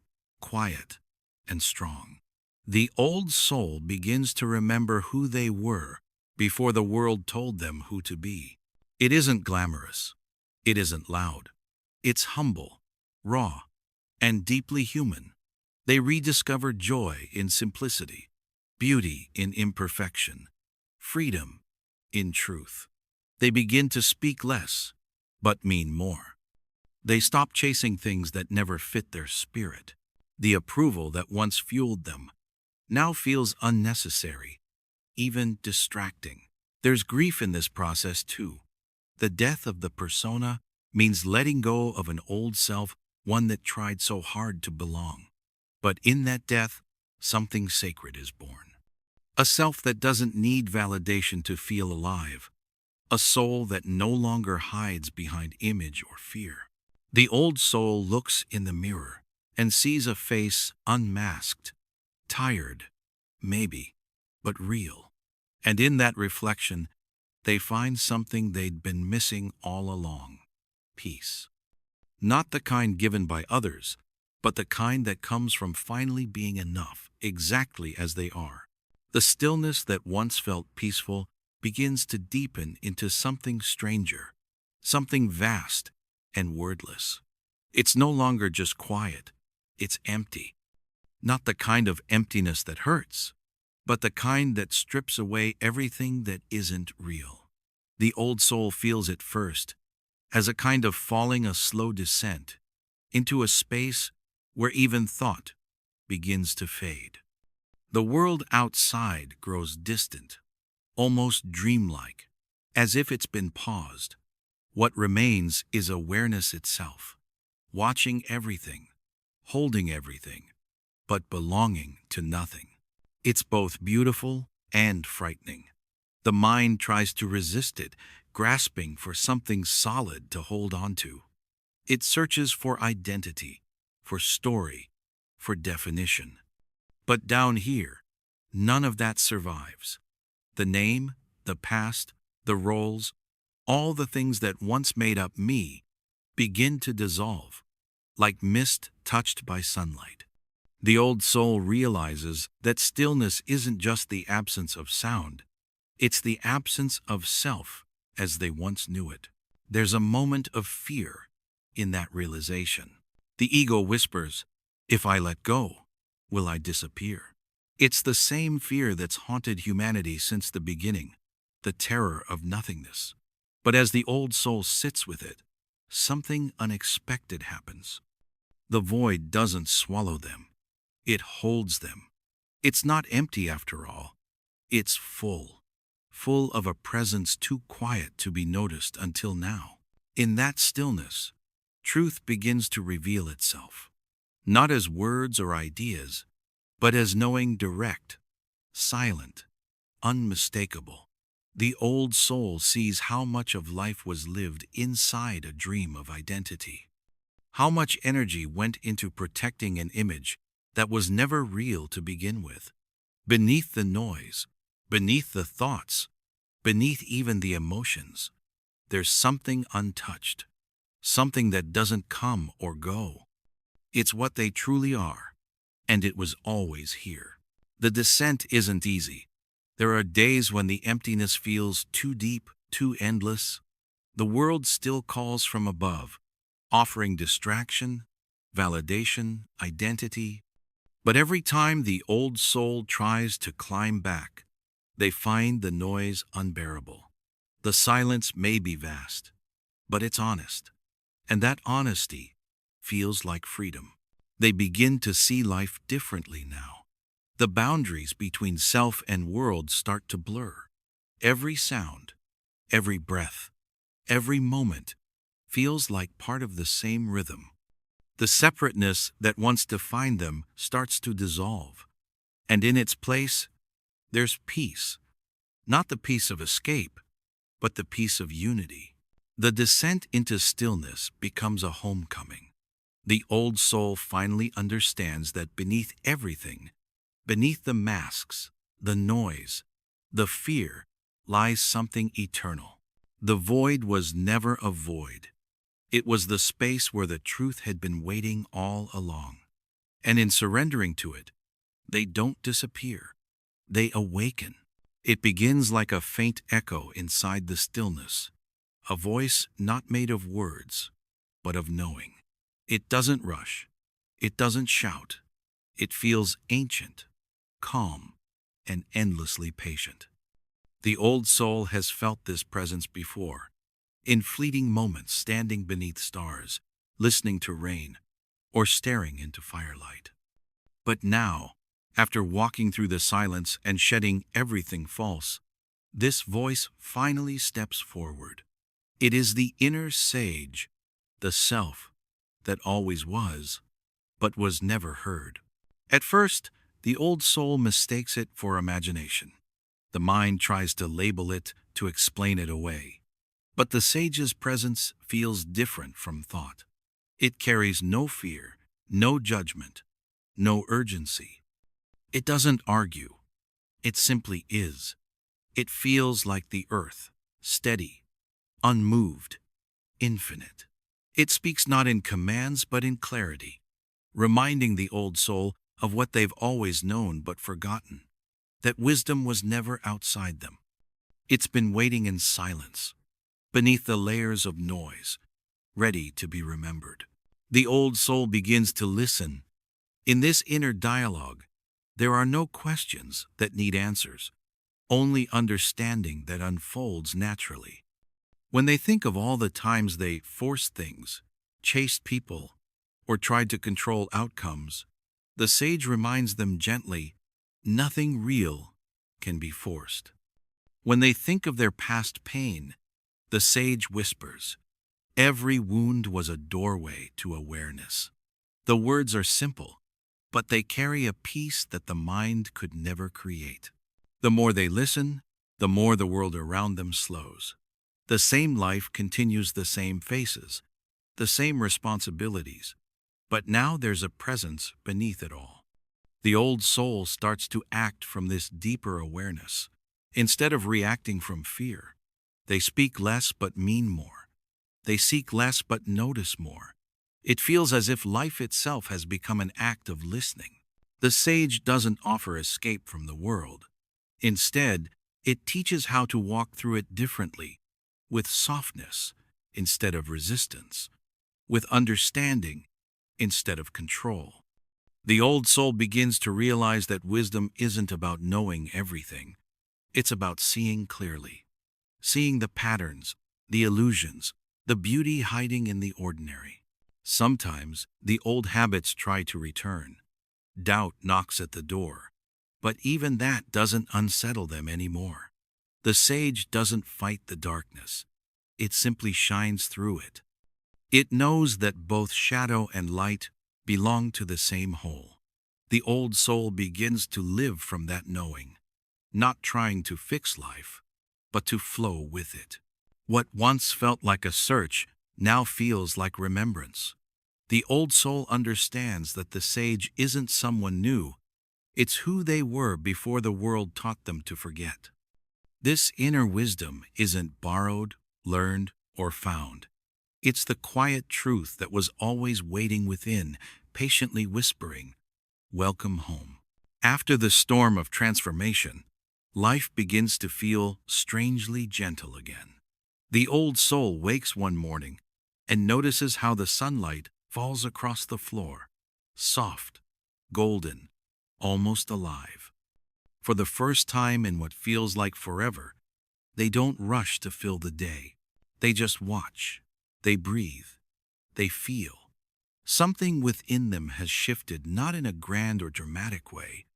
quiet, and strong. The old soul begins to remember who they were before the world told them who to be. It isn't glamorous. It isn't loud. It's humble, raw, and deeply human. They rediscover joy in simplicity, beauty in imperfection, freedom in truth. They begin to speak less, but mean more. They stop chasing things that never fit their spirit. The approval that once fueled them now feels unnecessary, even distracting. There's grief in this process too. The death of the persona means letting go of an old self, one that tried so hard to belong. But in that death, something sacred is born. A self that doesn't need validation to feel alive. A soul that no longer hides behind image or fear. The old soul looks in the mirror and sees a face unmasked, tired, maybe, but real. And in that reflection, they find something they'd been missing all along: peace. Not the kind given by others, but the kind that comes from finally being enough, exactly as they are. The stillness that once felt peaceful begins to deepen into something stranger, something vast and wordless. It's no longer just quiet, it's empty. Not the kind of emptiness that hurts, but the kind that strips away everything that isn't real. The old soul feels it first, as a kind of falling, a slow descent into a space where even thought begins to fade. The world outside grows distant, almost dreamlike, as if it's been paused. What remains is awareness itself, watching everything, holding everything, but belonging to nothing. It's both beautiful and frightening. The mind tries to resist it, grasping for something solid to hold on to. It searches for identity, for story, for definition. But down here, none of that survives. The name, the past, the roles, all the things that once made up me begin to dissolve, like mist touched by sunlight. The old soul realizes that stillness isn't just the absence of sound, it's the absence of self as they once knew it. There's a moment of fear in that realization. The ego whispers, "If I let go, will I disappear?" It's the same fear that's haunted humanity since the beginning, the terror of nothingness. But as the old soul sits with it, something unexpected happens. The void doesn't swallow them. It holds them. It's not empty after all. It's full of a presence too quiet to be noticed until now. In that stillness, truth begins to reveal itself, not as words or ideas, but as knowing direct, silent, unmistakable. The old soul sees how much of life was lived inside a dream of identity. How much energy went into protecting an image that was never real to begin with. Beneath the noise, beneath the thoughts, beneath even the emotions, there's something untouched, something that doesn't come or go. It's what they truly are, and it was always here. The descent isn't easy. There are days when the emptiness feels too deep, too endless. The world still calls from above, offering distraction, validation, identity. But every time the old soul tries to climb back, they find the noise unbearable. The silence may be vast, but it's honest. And that honesty feels like freedom. They begin to see life differently now. The boundaries between self and world start to blur. Every sound, every breath, every moment feels like part of the same rhythm. The separateness that once defined them starts to dissolve. And in its place, there's peace. Not the peace of escape, but the peace of unity. The descent into stillness becomes a homecoming. The old soul finally understands that beneath everything, beneath the masks, the noise, the fear, lies something eternal. The void was never a void. It was the space where the truth had been waiting all along. And in surrendering to it, they don't disappear. They awaken. It begins like a faint echo inside the stillness, a voice not made of words, but of knowing. It doesn't rush. It doesn't shout. It feels ancient, calm, and endlessly patient. The old soul has felt this presence before, in fleeting moments standing beneath stars, listening to rain, or staring into firelight. But now, after walking through the silence and shedding everything false, this voice finally steps forward. It is the inner sage, the self that always was, but was never heard. At first, the old soul mistakes it for imagination. The mind tries to label it, to explain it away. But the sage's presence feels different from thought. It carries no fear, no judgment, no urgency. It doesn't argue. It simply is. It feels like the earth, steady, unmoved, infinite. It speaks not in commands but in clarity, reminding the old soul of what they've always known but forgotten, that wisdom was never outside them. It's been waiting in silence, beneath the layers of noise, ready to be remembered. The old soul begins to listen. In this inner dialogue, there are no questions that need answers, only understanding that unfolds naturally. When they think of all the times they forced things, chased people, or tried to control outcomes, the sage reminds them gently, nothing real can be forced. When they think of their past pain, the sage whispers, every wound was a doorway to awareness. The words are simple, but they carry a peace that the mind could never create. The more they listen, the more the world around them slows. The same life continues the same faces, the same responsibilities, but now there's a presence beneath it all. The old soul starts to act from this deeper awareness. Instead of reacting from fear, they speak less but mean more. They seek less but notice more. It feels as if life itself has become an act of listening. The sage doesn't offer escape from the world. Instead, it teaches how to walk through it differently, with softness instead of resistance, with understanding instead of control. The old soul begins to realize that wisdom isn't about knowing everything. It's about seeing clearly, seeing the patterns, the illusions, the beauty hiding in the ordinary. Sometimes the old habits try to return. Doubt knocks at the door, but even that doesn't unsettle them anymore. The sage doesn't fight the darkness. It simply shines through it. It knows that both shadow and light belong to the same whole. The old soul begins to live from that knowing, not trying to fix life, but to flow with it. What once felt like a search now feels like remembrance. The old soul understands that the sage isn't someone new, it's who they were before the world taught them to forget. This inner wisdom isn't borrowed, learned, or found. It's the quiet truth that was always waiting within, patiently whispering, "Welcome home." After the storm of transformation, life begins to feel strangely gentle again. The old soul wakes one morning and notices how the sunlight falls across the floor, soft, golden, almost alive. For the first time in what feels like forever, they don't rush to fill the day. They just watch. They breathe. They feel. Something within them has shifted, not in a grand or dramatic way,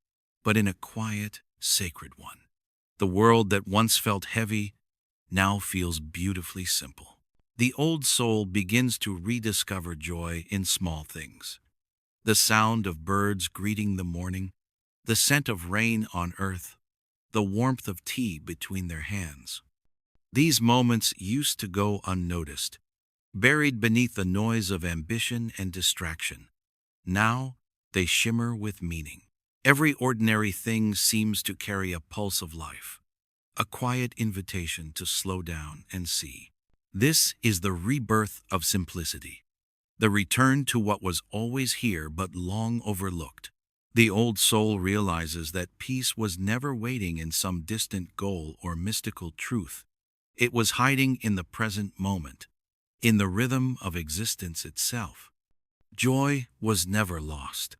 but in a quiet, sacred one. The world that once felt heavy now feels beautifully simple. The old soul begins to rediscover joy in small things. The sound of birds greeting the morning, the scent of rain on earth, the warmth of tea between their hands. These moments used to go unnoticed, buried beneath the noise of ambition and distraction. Now they shimmer with meaning. Every ordinary thing seems to carry a pulse of life, a quiet invitation to slow down and see. This is the rebirth of simplicity, the return to what was always here but long overlooked. The old soul realizes that peace was never waiting in some distant goal or mystical truth. It was hiding in the present moment, in the rhythm of existence itself. Joy was never lost.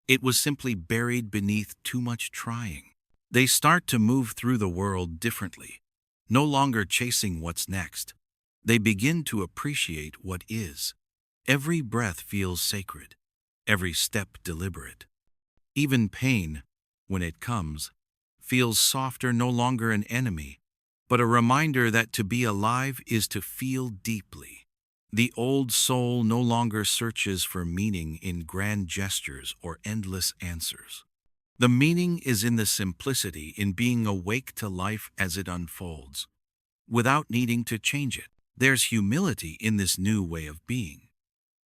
It was simply buried beneath too much trying. They start to move through the world differently, no longer chasing what's next. They begin to appreciate what is. Every breath feels sacred, every step deliberate. Even pain, when it comes, feels softer, no longer an enemy, but a reminder that to be alive is to feel deeply. The old soul no longer searches for meaning in grand gestures or endless answers. The meaning is in the simplicity, in being awake to life as it unfolds, without needing to change it. There's humility in this new way of being.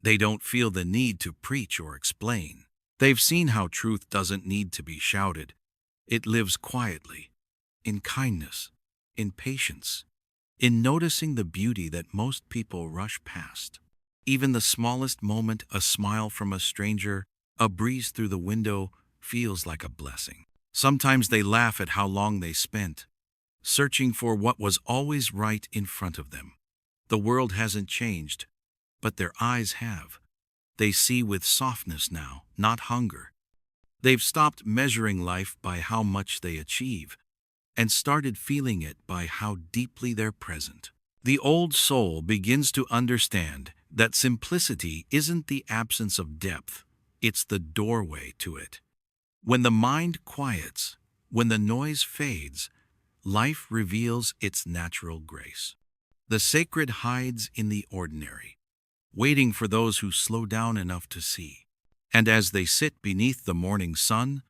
They don't feel the need to preach or explain. They've seen how truth doesn't need to be shouted. It lives quietly, in kindness, in patience, in noticing the beauty that most people rush past. Even the smallest moment, a smile from a stranger, a breeze through the window, feels like a blessing. Sometimes they laugh at how long they spent, searching for what was always right in front of them. The world hasn't changed, but their eyes have. They see with softness now, not hunger. They've stopped measuring life by how much they achieve, and started feeling it by how deeply they're present. The old soul begins to understand that simplicity isn't the absence of depth, it's the doorway to it. When the mind quiets, when the noise fades, life reveals its natural grace. The sacred hides in the ordinary, waiting for those who slow down enough to see. And as they sit beneath the morning sun,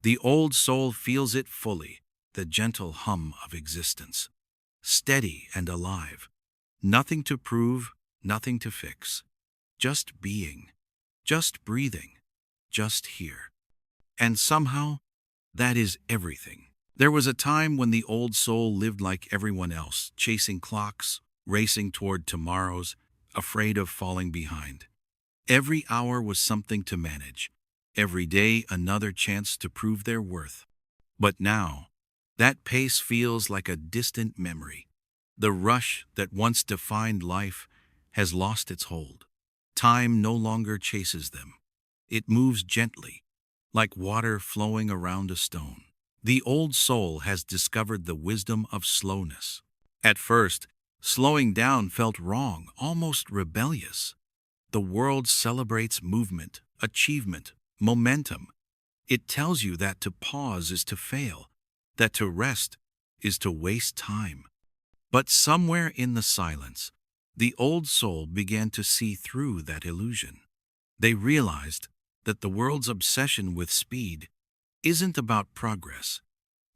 the old soul feels it fully, the gentle hum of existence, steady and alive. Nothing to prove, nothing to fix. Just being, just breathing, just here. And somehow, that is everything. There was a time when the old soul lived like everyone else, chasing clocks, racing toward tomorrows, afraid of falling behind. Every hour was something to manage, every day another chance to prove their worth. But now, that pace feels like a distant memory. The rush that once defined life has lost its hold. Time no longer chases them. It moves gently, like water flowing around a stone. The old soul has discovered the wisdom of slowness. At first, slowing down felt wrong, almost rebellious. The world celebrates movement, achievement, momentum. It tells you that to pause is to fail, that to rest is to waste time. But somewhere in the silence, the old soul began to see through that illusion. They realized that the world's obsession with speed isn't about progress,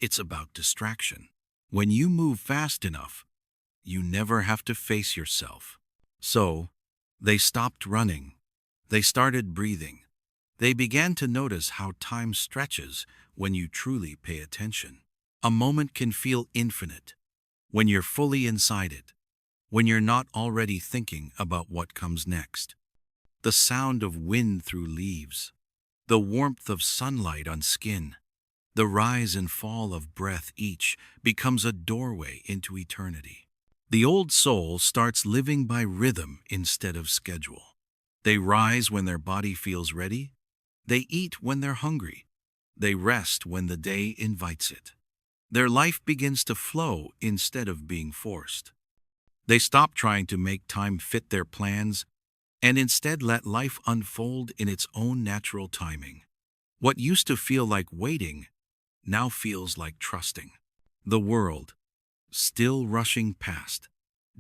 it's about distraction. When you move fast enough, you never have to face yourself. So, they stopped running. They started breathing. They began to notice how time stretches when you truly pay attention. A moment can feel infinite when you're fully inside it, when you're not already thinking about what comes next. The sound of wind through leaves, the warmth of sunlight on skin, the rise and fall of breath each becomes a doorway into eternity. The old soul starts living by rhythm instead of schedule. They rise when their body feels ready. They eat when they're hungry. They rest when the day invites it. Their life begins to flow instead of being forced. They stop trying to make time fit their plans and instead let life unfold in its own natural timing. What used to feel like waiting now feels like trusting. The world, still rushing past,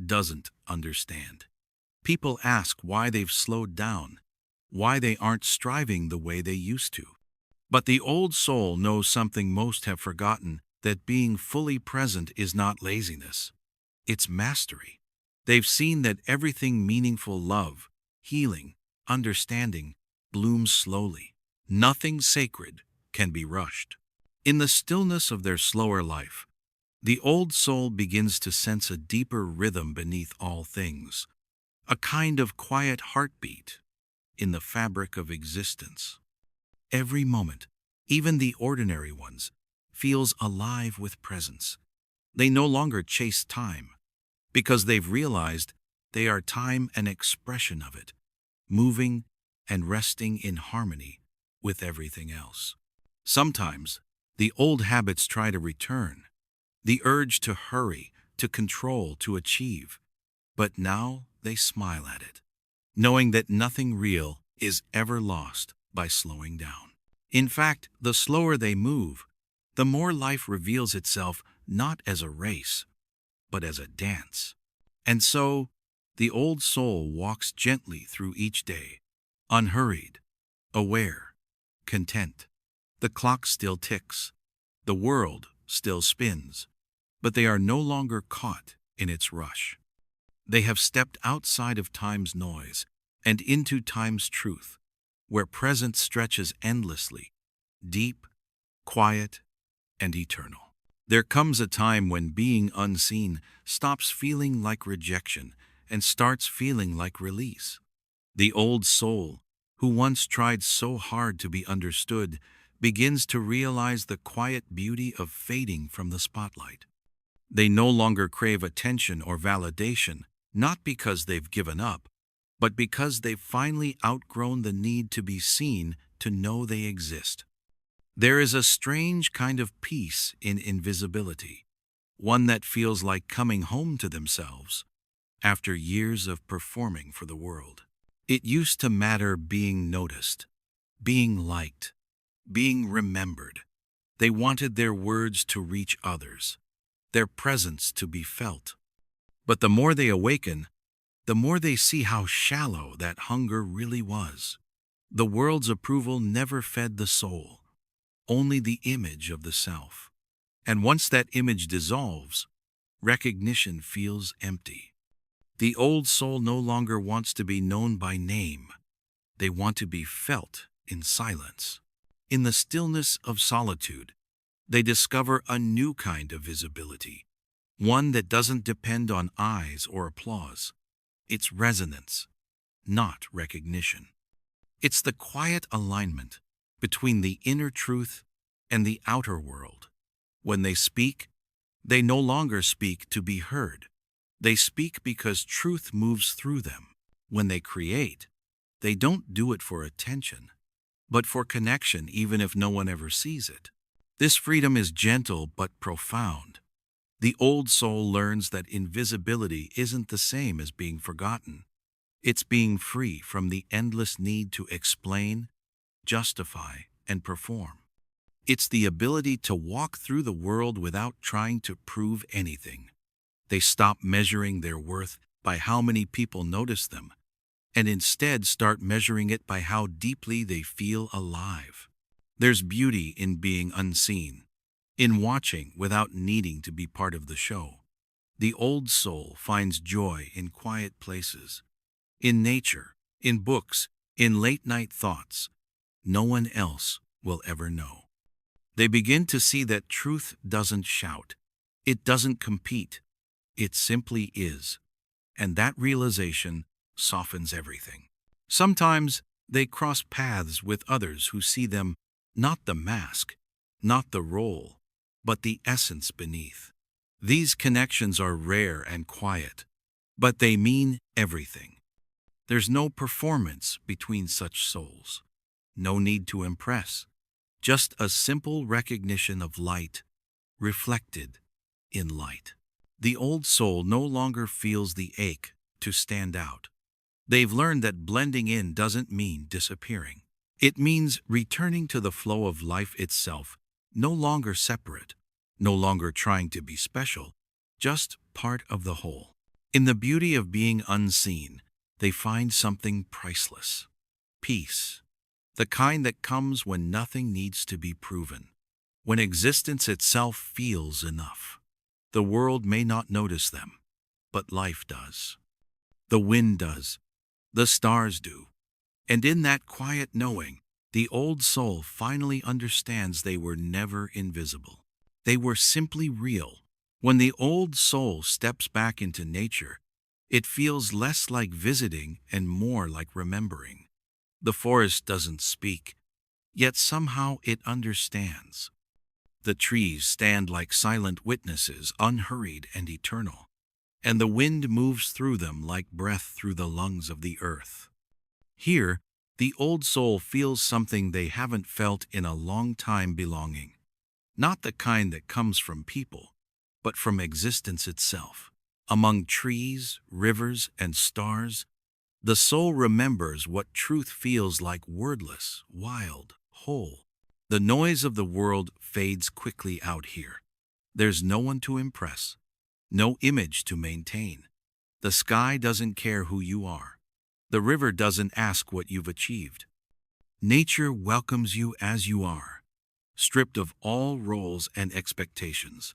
doesn't understand. People ask why they've slowed down, why they aren't striving the way they used to. But the old soul knows something most have forgotten, that being fully present is not laziness. It's mastery. They've seen that everything meaningful, love, healing, understanding, blooms slowly. Nothing sacred can be rushed. In the stillness of their slower life, the old soul begins to sense a deeper rhythm beneath all things, a kind of quiet heartbeat in the fabric of existence. Every moment, even the ordinary ones, feels alive with presence. They no longer chase time, because they've realized they are time and expression of it, moving and resting in harmony with everything else. Sometimes, the old habits try to return, the urge to hurry, to control, to achieve. But now they smile at it, knowing that nothing real is ever lost by slowing down. In fact, the slower they move, the more life reveals itself not as a race, but as a dance. And so, the old soul walks gently through each day, unhurried, aware, content. The clock still ticks, the world still spins, but they are no longer caught in its rush. They have stepped outside of time's noise and into time's truth, where presence stretches endlessly, deep, quiet, and eternal. There comes a time when being unseen stops feeling like rejection and starts feeling like release. The old soul, who once tried so hard to be understood, begins to realize the quiet beauty of fading from the spotlight. They no longer crave attention or validation, not because they've given up, but because they've finally outgrown the need to be seen to know they exist. There is a strange kind of peace in invisibility, one that feels like coming home to themselves after years of performing for the world. It used to matter being noticed, being liked, being remembered. They wanted their words to reach others, their presence to be felt. But the more they awaken, the more they see how shallow that hunger really was. The world's approval never fed the soul, only the image of the self. And once that image dissolves, recognition feels empty. The old soul no longer wants to be known by name. They want to be felt in silence. In the stillness of solitude, they discover a new kind of visibility, one that doesn't depend on eyes or applause. It's resonance, not recognition. It's the quiet alignment between the inner truth and the outer world. When they speak, they no longer speak to be heard. They speak because truth moves through them. When they create, they don't do it for attention, but for connection, even if no one ever sees it. This freedom is gentle but profound. The old soul learns that invisibility isn't the same as being forgotten. It's being free from the endless need to explain, justify, and perform. It's the ability to walk through the world without trying to prove anything. They stop measuring their worth by how many people notice them, and instead start measuring it by how deeply they feel alive. There's beauty in being unseen, in watching without needing to be part of the show. The old soul finds joy in quiet places, in nature, in books, in late-night thoughts no one else will ever know. They begin to see that truth doesn't shout, it doesn't compete, it simply is. And that realization softens everything. Sometimes they cross paths with others who see them, not the mask, not the role, but the essence beneath. These connections are rare and quiet, but they mean everything. There's no performance between such souls, no need to impress, just a simple recognition of light reflected in light. The old soul no longer feels the ache to stand out. They've learned that blending in doesn't mean disappearing. It means returning to the flow of life itself, no longer separate, no longer trying to be special, just part of the whole. In the beauty of being unseen, they find something priceless. Peace. The kind that comes when nothing needs to be proven. When existence itself feels enough. The world may not notice them, but life does. The wind does. The stars do. And in that quiet knowing, the old soul finally understands they were never invisible. They were simply real. When the old soul steps back into nature, it feels less like visiting and more like remembering. The forest doesn't speak, yet somehow it understands. The trees stand like silent witnesses, unhurried and eternal, and the wind moves through them like breath through the lungs of the earth. Here, the old soul feels something they haven't felt in a long time: belonging. Not the kind that comes from people, but from existence itself. Among trees, rivers, and stars, the soul remembers what truth feels like: wordless, wild, whole. The noise of the world fades quickly out here. There's no one to impress, no image to maintain. The sky doesn't care who you are. The river doesn't ask what you've achieved. Nature welcomes you as you are, stripped of all roles and expectations.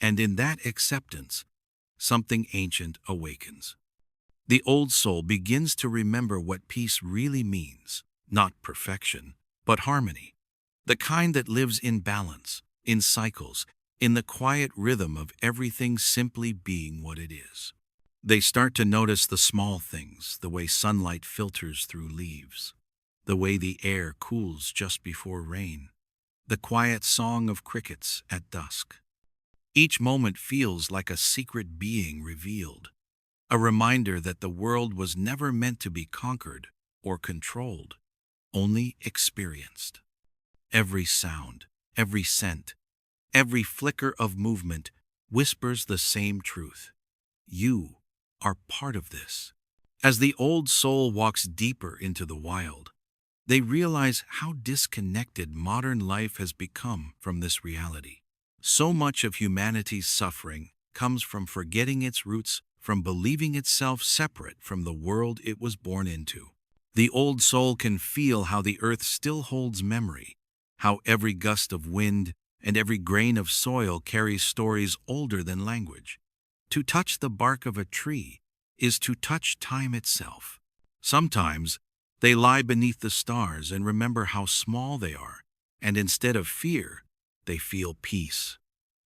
And in that acceptance, something ancient awakens. The old soul begins to remember what peace really means: not perfection, but harmony. The kind that lives in balance, in cycles, in the quiet rhythm of everything simply being what it is. They start to notice the small things: the way sunlight filters through leaves, the way the air cools just before rain, the quiet song of crickets at dusk. Each moment feels like a secret being revealed, a reminder that the world was never meant to be conquered or controlled, only experienced. Every sound, every scent, every flicker of movement whispers the same truth: you are part of this. As the old soul walks deeper into the wild, they realize how disconnected modern life has become from this reality. So much of humanity's suffering comes from forgetting its roots, from believing itself separate from the world it was born into. The old soul can feel how the earth still holds memory, how every gust of wind and every grain of soil carries stories older than language. To touch the bark of a tree is to touch time itself. Sometimes they lie beneath the stars and remember how small they are, and instead of fear, they feel peace.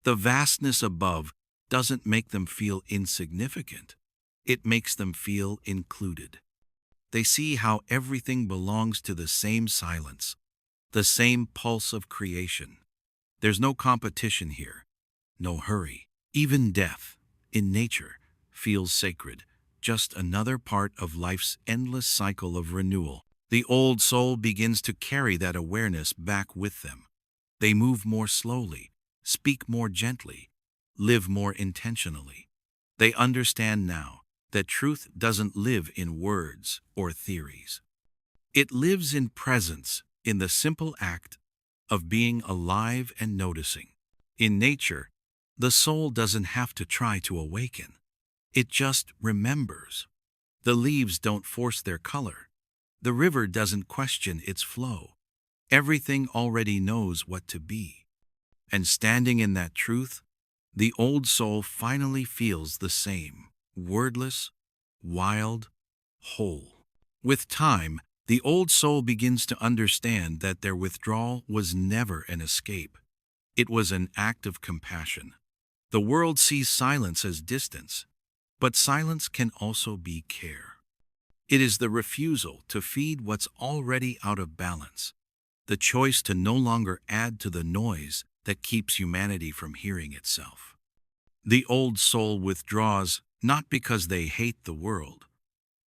The vastness above doesn't make them feel insignificant. It makes them feel included. They see how everything belongs to the same silence, the same pulse of creation. There's no competition here, no hurry. Even death, in nature, feels sacred, just another part of life's endless cycle of renewal. The old soul begins to carry that awareness back with them. They move more slowly, speak more gently, live more intentionally. They understand now that truth doesn't live in words or theories. It lives in presence, in the simple act of being alive and noticing. In nature, the soul doesn't have to try to awaken. It just remembers. The leaves don't force their color. The river doesn't question its flow. Everything already knows what to be. And standing in that truth, the old soul finally feels the same: wordless, wild, whole. With time, the old soul begins to understand that their withdrawal was never an escape. It was an act of compassion. The world sees silence as distance, but silence can also be care. It is the refusal to feed what's already out of balance, the choice to no longer add to the noise that keeps humanity from hearing itself. The old soul withdraws not because they hate the world,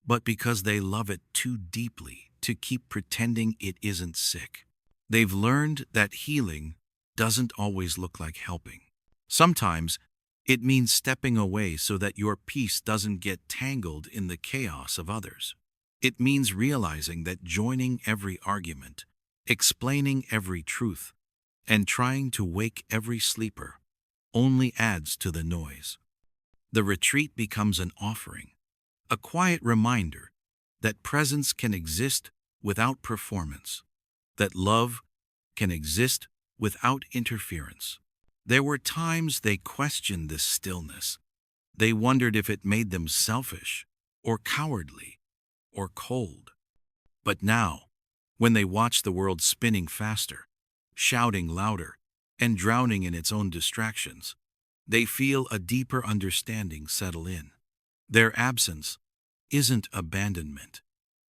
but because they love it too deeply to keep pretending it isn't sick. They've learned that healing doesn't always look like helping. Sometimes it means stepping away so that your peace doesn't get tangled in the chaos of others. It means realizing that joining every argument, explaining every truth, and trying to wake every sleeper only adds to the noise. The retreat becomes an offering, a quiet reminder that presence can exist without performance, that love can exist without interference. There were times they questioned this stillness. They wondered if it made them selfish, or cowardly, or cold. But now, when they watch the world spinning faster, shouting louder, and drowning in its own distractions, they feel a deeper understanding settle in. Their absence isn't abandonment,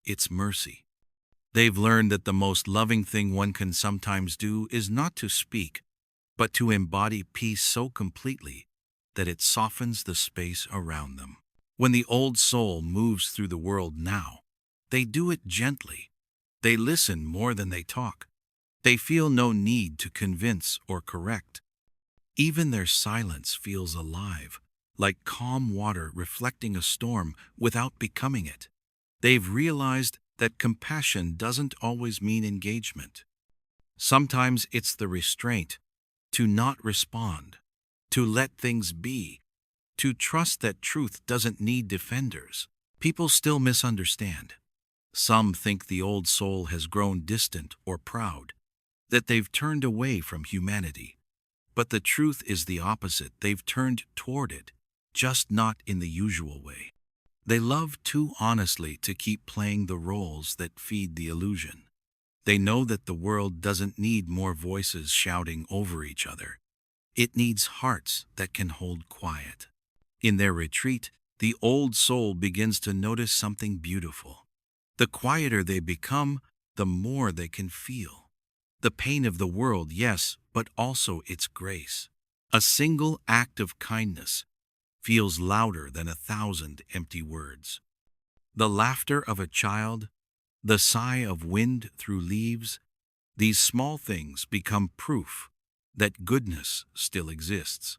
it's mercy. They've learned that the most loving thing one can sometimes do is not to speak, but to embody peace so completely that it softens the space around them. When the old soul moves through the world now, they do it gently. They listen more than they talk. They feel no need to convince or correct. Even their silence feels alive, like calm water reflecting a storm without becoming it. They've realized that compassion doesn't always mean engagement. Sometimes it's the restraint to not respond, to let things be, to trust that truth doesn't need defenders. People still misunderstand. Some think the old soul has grown distant or proud, that they've turned away from humanity. But the truth is the opposite. They've turned toward it, just not in the usual way. They love too honestly to keep playing the roles that feed the illusion. They know that the world doesn't need more voices shouting over each other. It needs hearts that can hold quiet. In their retreat, the old soul begins to notice something beautiful. The quieter they become, the more they can feel. The pain of the world, yes, but also its grace. A single act of kindness feels louder than 1,000 empty words. The laughter of a child, the sigh of wind through leaves, these small things become proof that goodness still exists,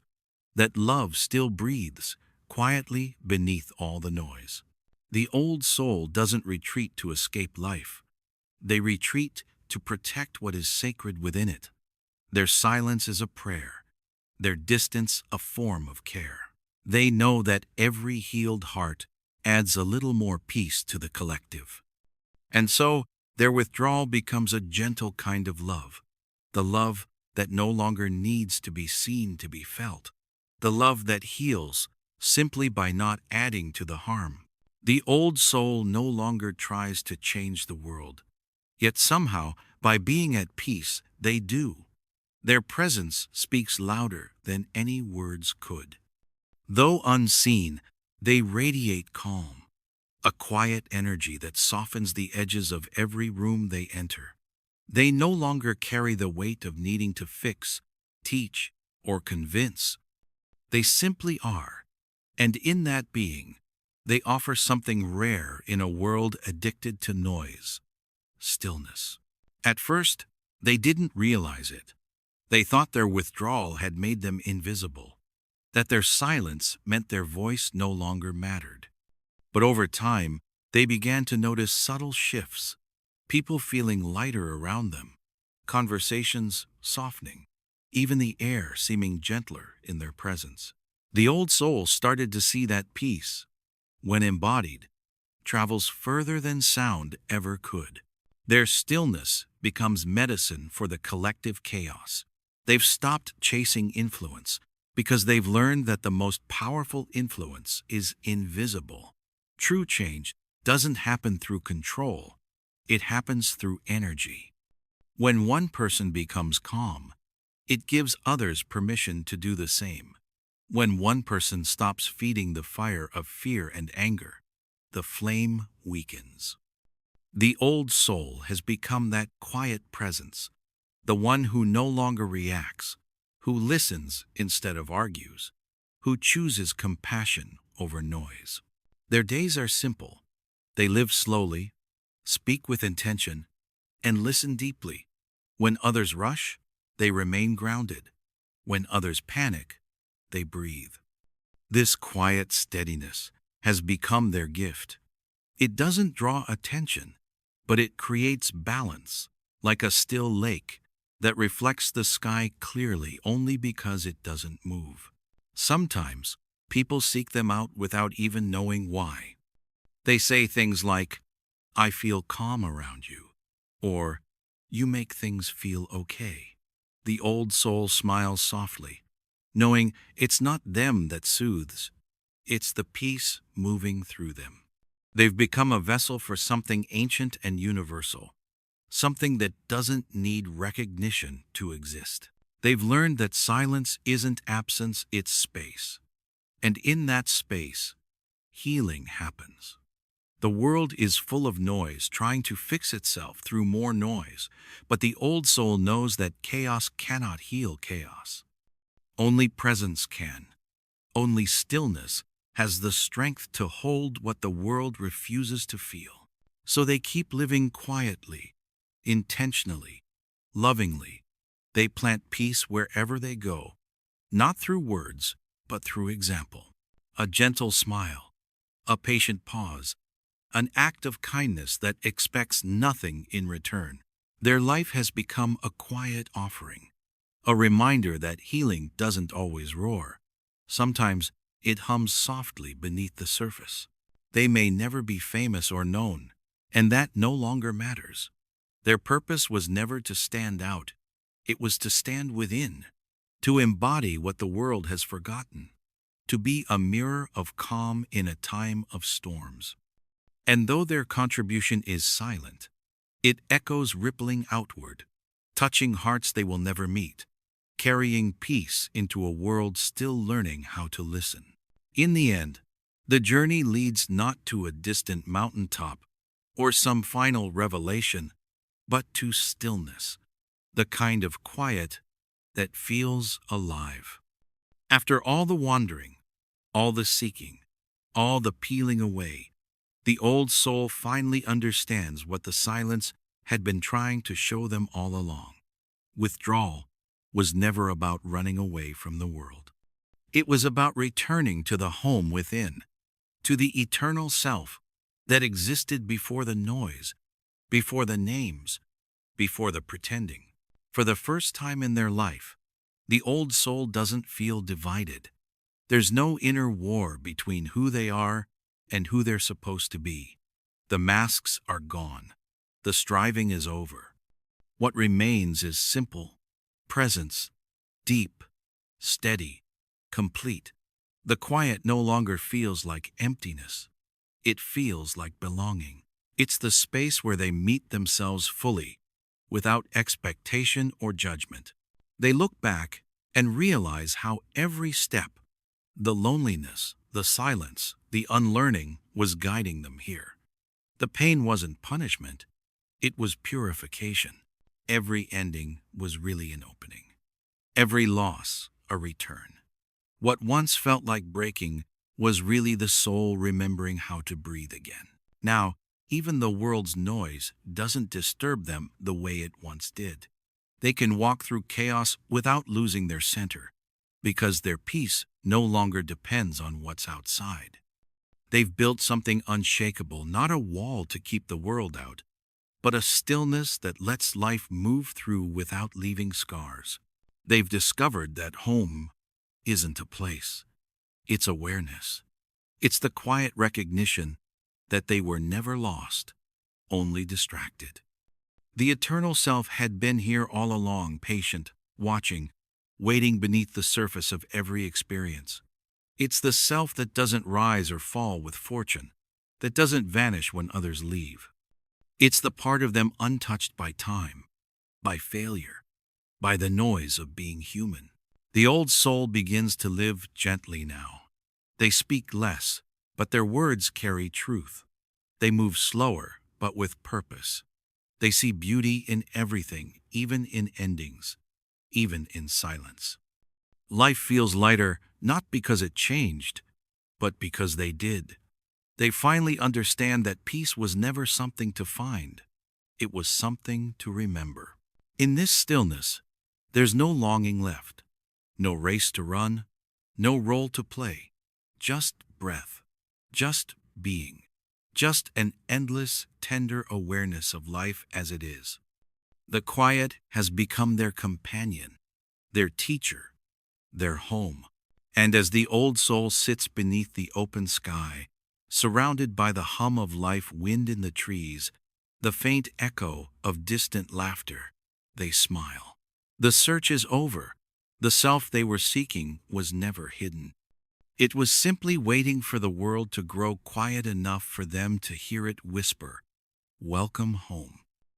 that love still breathes quietly beneath all the noise. The old soul doesn't retreat to escape life. They retreat to protect what is sacred within it. Their silence is a prayer, their distance a form of care. They know that every healed heart adds a little more peace to the collective. And so, their withdrawal becomes a gentle kind of love, the love that no longer needs to be seen to be felt, the love that heals simply by not adding to the harm. The old soul no longer tries to change the world, yet somehow, by being at peace, they do. Their presence speaks louder than any words could. Though unseen, they radiate calm, a quiet energy that softens the edges of every room they enter. They no longer carry the weight of needing to fix, teach, or convince. They simply are, and in that being, they offer something rare in a world addicted to noise: stillness. At first, they didn't realize it. They thought their withdrawal had made them invisible, that their silence meant their voice no longer mattered. But over time, they began to notice subtle shifts, people feeling lighter around them, conversations softening, even the air seeming gentler in their presence. The old soul started to see that peace, when embodied, travels further than sound ever could. Their stillness becomes medicine for the collective chaos. They've stopped chasing influence because they've learned that the most powerful influence is invisible. True change doesn't happen through control, it happens through energy. When one person becomes calm, it gives others permission to do the same. When one person stops feeding the fire of fear and anger, the flame weakens. The old soul has become that quiet presence, the one who no longer reacts, who listens instead of argues, who chooses compassion over noise. Their days are simple. They live slowly, speak with intention, and listen deeply. When others rush, they remain grounded. When others panic, they breathe. This quiet steadiness has become their gift. It doesn't draw attention, but it creates balance, like a still lake that reflects the sky clearly only because it doesn't move. Sometimes, people seek them out without even knowing why. They say things like, "I feel calm around you," or "You make things feel okay." The old soul smiles softly, knowing it's not them that soothes, it's the peace moving through them. They've become a vessel for something ancient and universal, something that doesn't need recognition to exist. They've learned that silence isn't absence, it's space. And in that space, healing happens. The world is full of noise trying to fix itself through more noise, but the old soul knows that chaos cannot heal chaos. Only presence can. Only stillness has the strength to hold what the world refuses to feel. So they keep living quietly, intentionally, lovingly. They plant peace wherever they go, not through words, but through example. A gentle smile, a patient pause, an act of kindness that expects nothing in return. Their life has become a quiet offering, a reminder that healing doesn't always roar. Sometimes it hums softly beneath the surface. They may never be famous or known, and that no longer matters. Their purpose was never to stand out. It was to stand within, to embody what the world has forgotten, to be a mirror of calm in a time of storms. And though their contribution is silent, it echoes rippling outward, touching hearts they will never meet, carrying peace into a world still learning how to listen. In the end, the journey leads not to a distant mountaintop or some final revelation, but to stillness, the kind of quiet that feels alive. After all the wandering, all the seeking, all the peeling away, the old soul finally understands what the silence had been trying to show them all along. Withdrawal was never about running away from the world. It was about returning to the home within, to the eternal self that existed before the noise, before the names, before the pretending. For the first time in their life, the old soul doesn't feel divided. There's no inner war between who they are and who they're supposed to be. The masks are gone. The striving is over. What remains is simple presence, deep, steady, complete. The quiet no longer feels like emptiness. It feels like belonging. It's the space where they meet themselves fully, without expectation or judgment. They look back and realize how every step, the loneliness, the silence, the unlearning, was guiding them here. The pain wasn't punishment, it was purification. Every ending was really an opening. Every loss, a return. What once felt like breaking was really the soul remembering how to breathe again. Now, even the world's noise doesn't disturb them the way it once did. They can walk through chaos without losing their center, because their peace no longer depends on what's outside. They've built something unshakable, not a wall to keep the world out, but a stillness that lets life move through without leaving scars. They've discovered that home isn't a place, it's awareness. It's the quiet recognition that they were never lost, only distracted. The eternal self had been here all along, patient, watching, waiting beneath the surface of every experience. It's the self that doesn't rise or fall with fortune, that doesn't vanish when others leave. It's the part of them untouched by time, by failure, by the noise of being human. The old soul begins to live gently now. They speak less, but their words carry truth. They move slower, but with purpose. They see beauty in everything, even in endings, even in silence. Life feels lighter, not because it changed, but because they did. They finally understand that peace was never something to find. It was something to remember. In this stillness, there's no longing left, no race to run, no role to play, just breath, just being, just an endless, tender awareness of life as it is. The quiet has become their companion, their teacher, their home. And as the old soul sits beneath the open sky, surrounded by the hum of life wind in the trees, the faint echo of distant laughter, they smile. The search is over. The self they were seeking was never hidden. It was simply waiting for the world to grow quiet enough for them to hear it whisper, "Welcome home."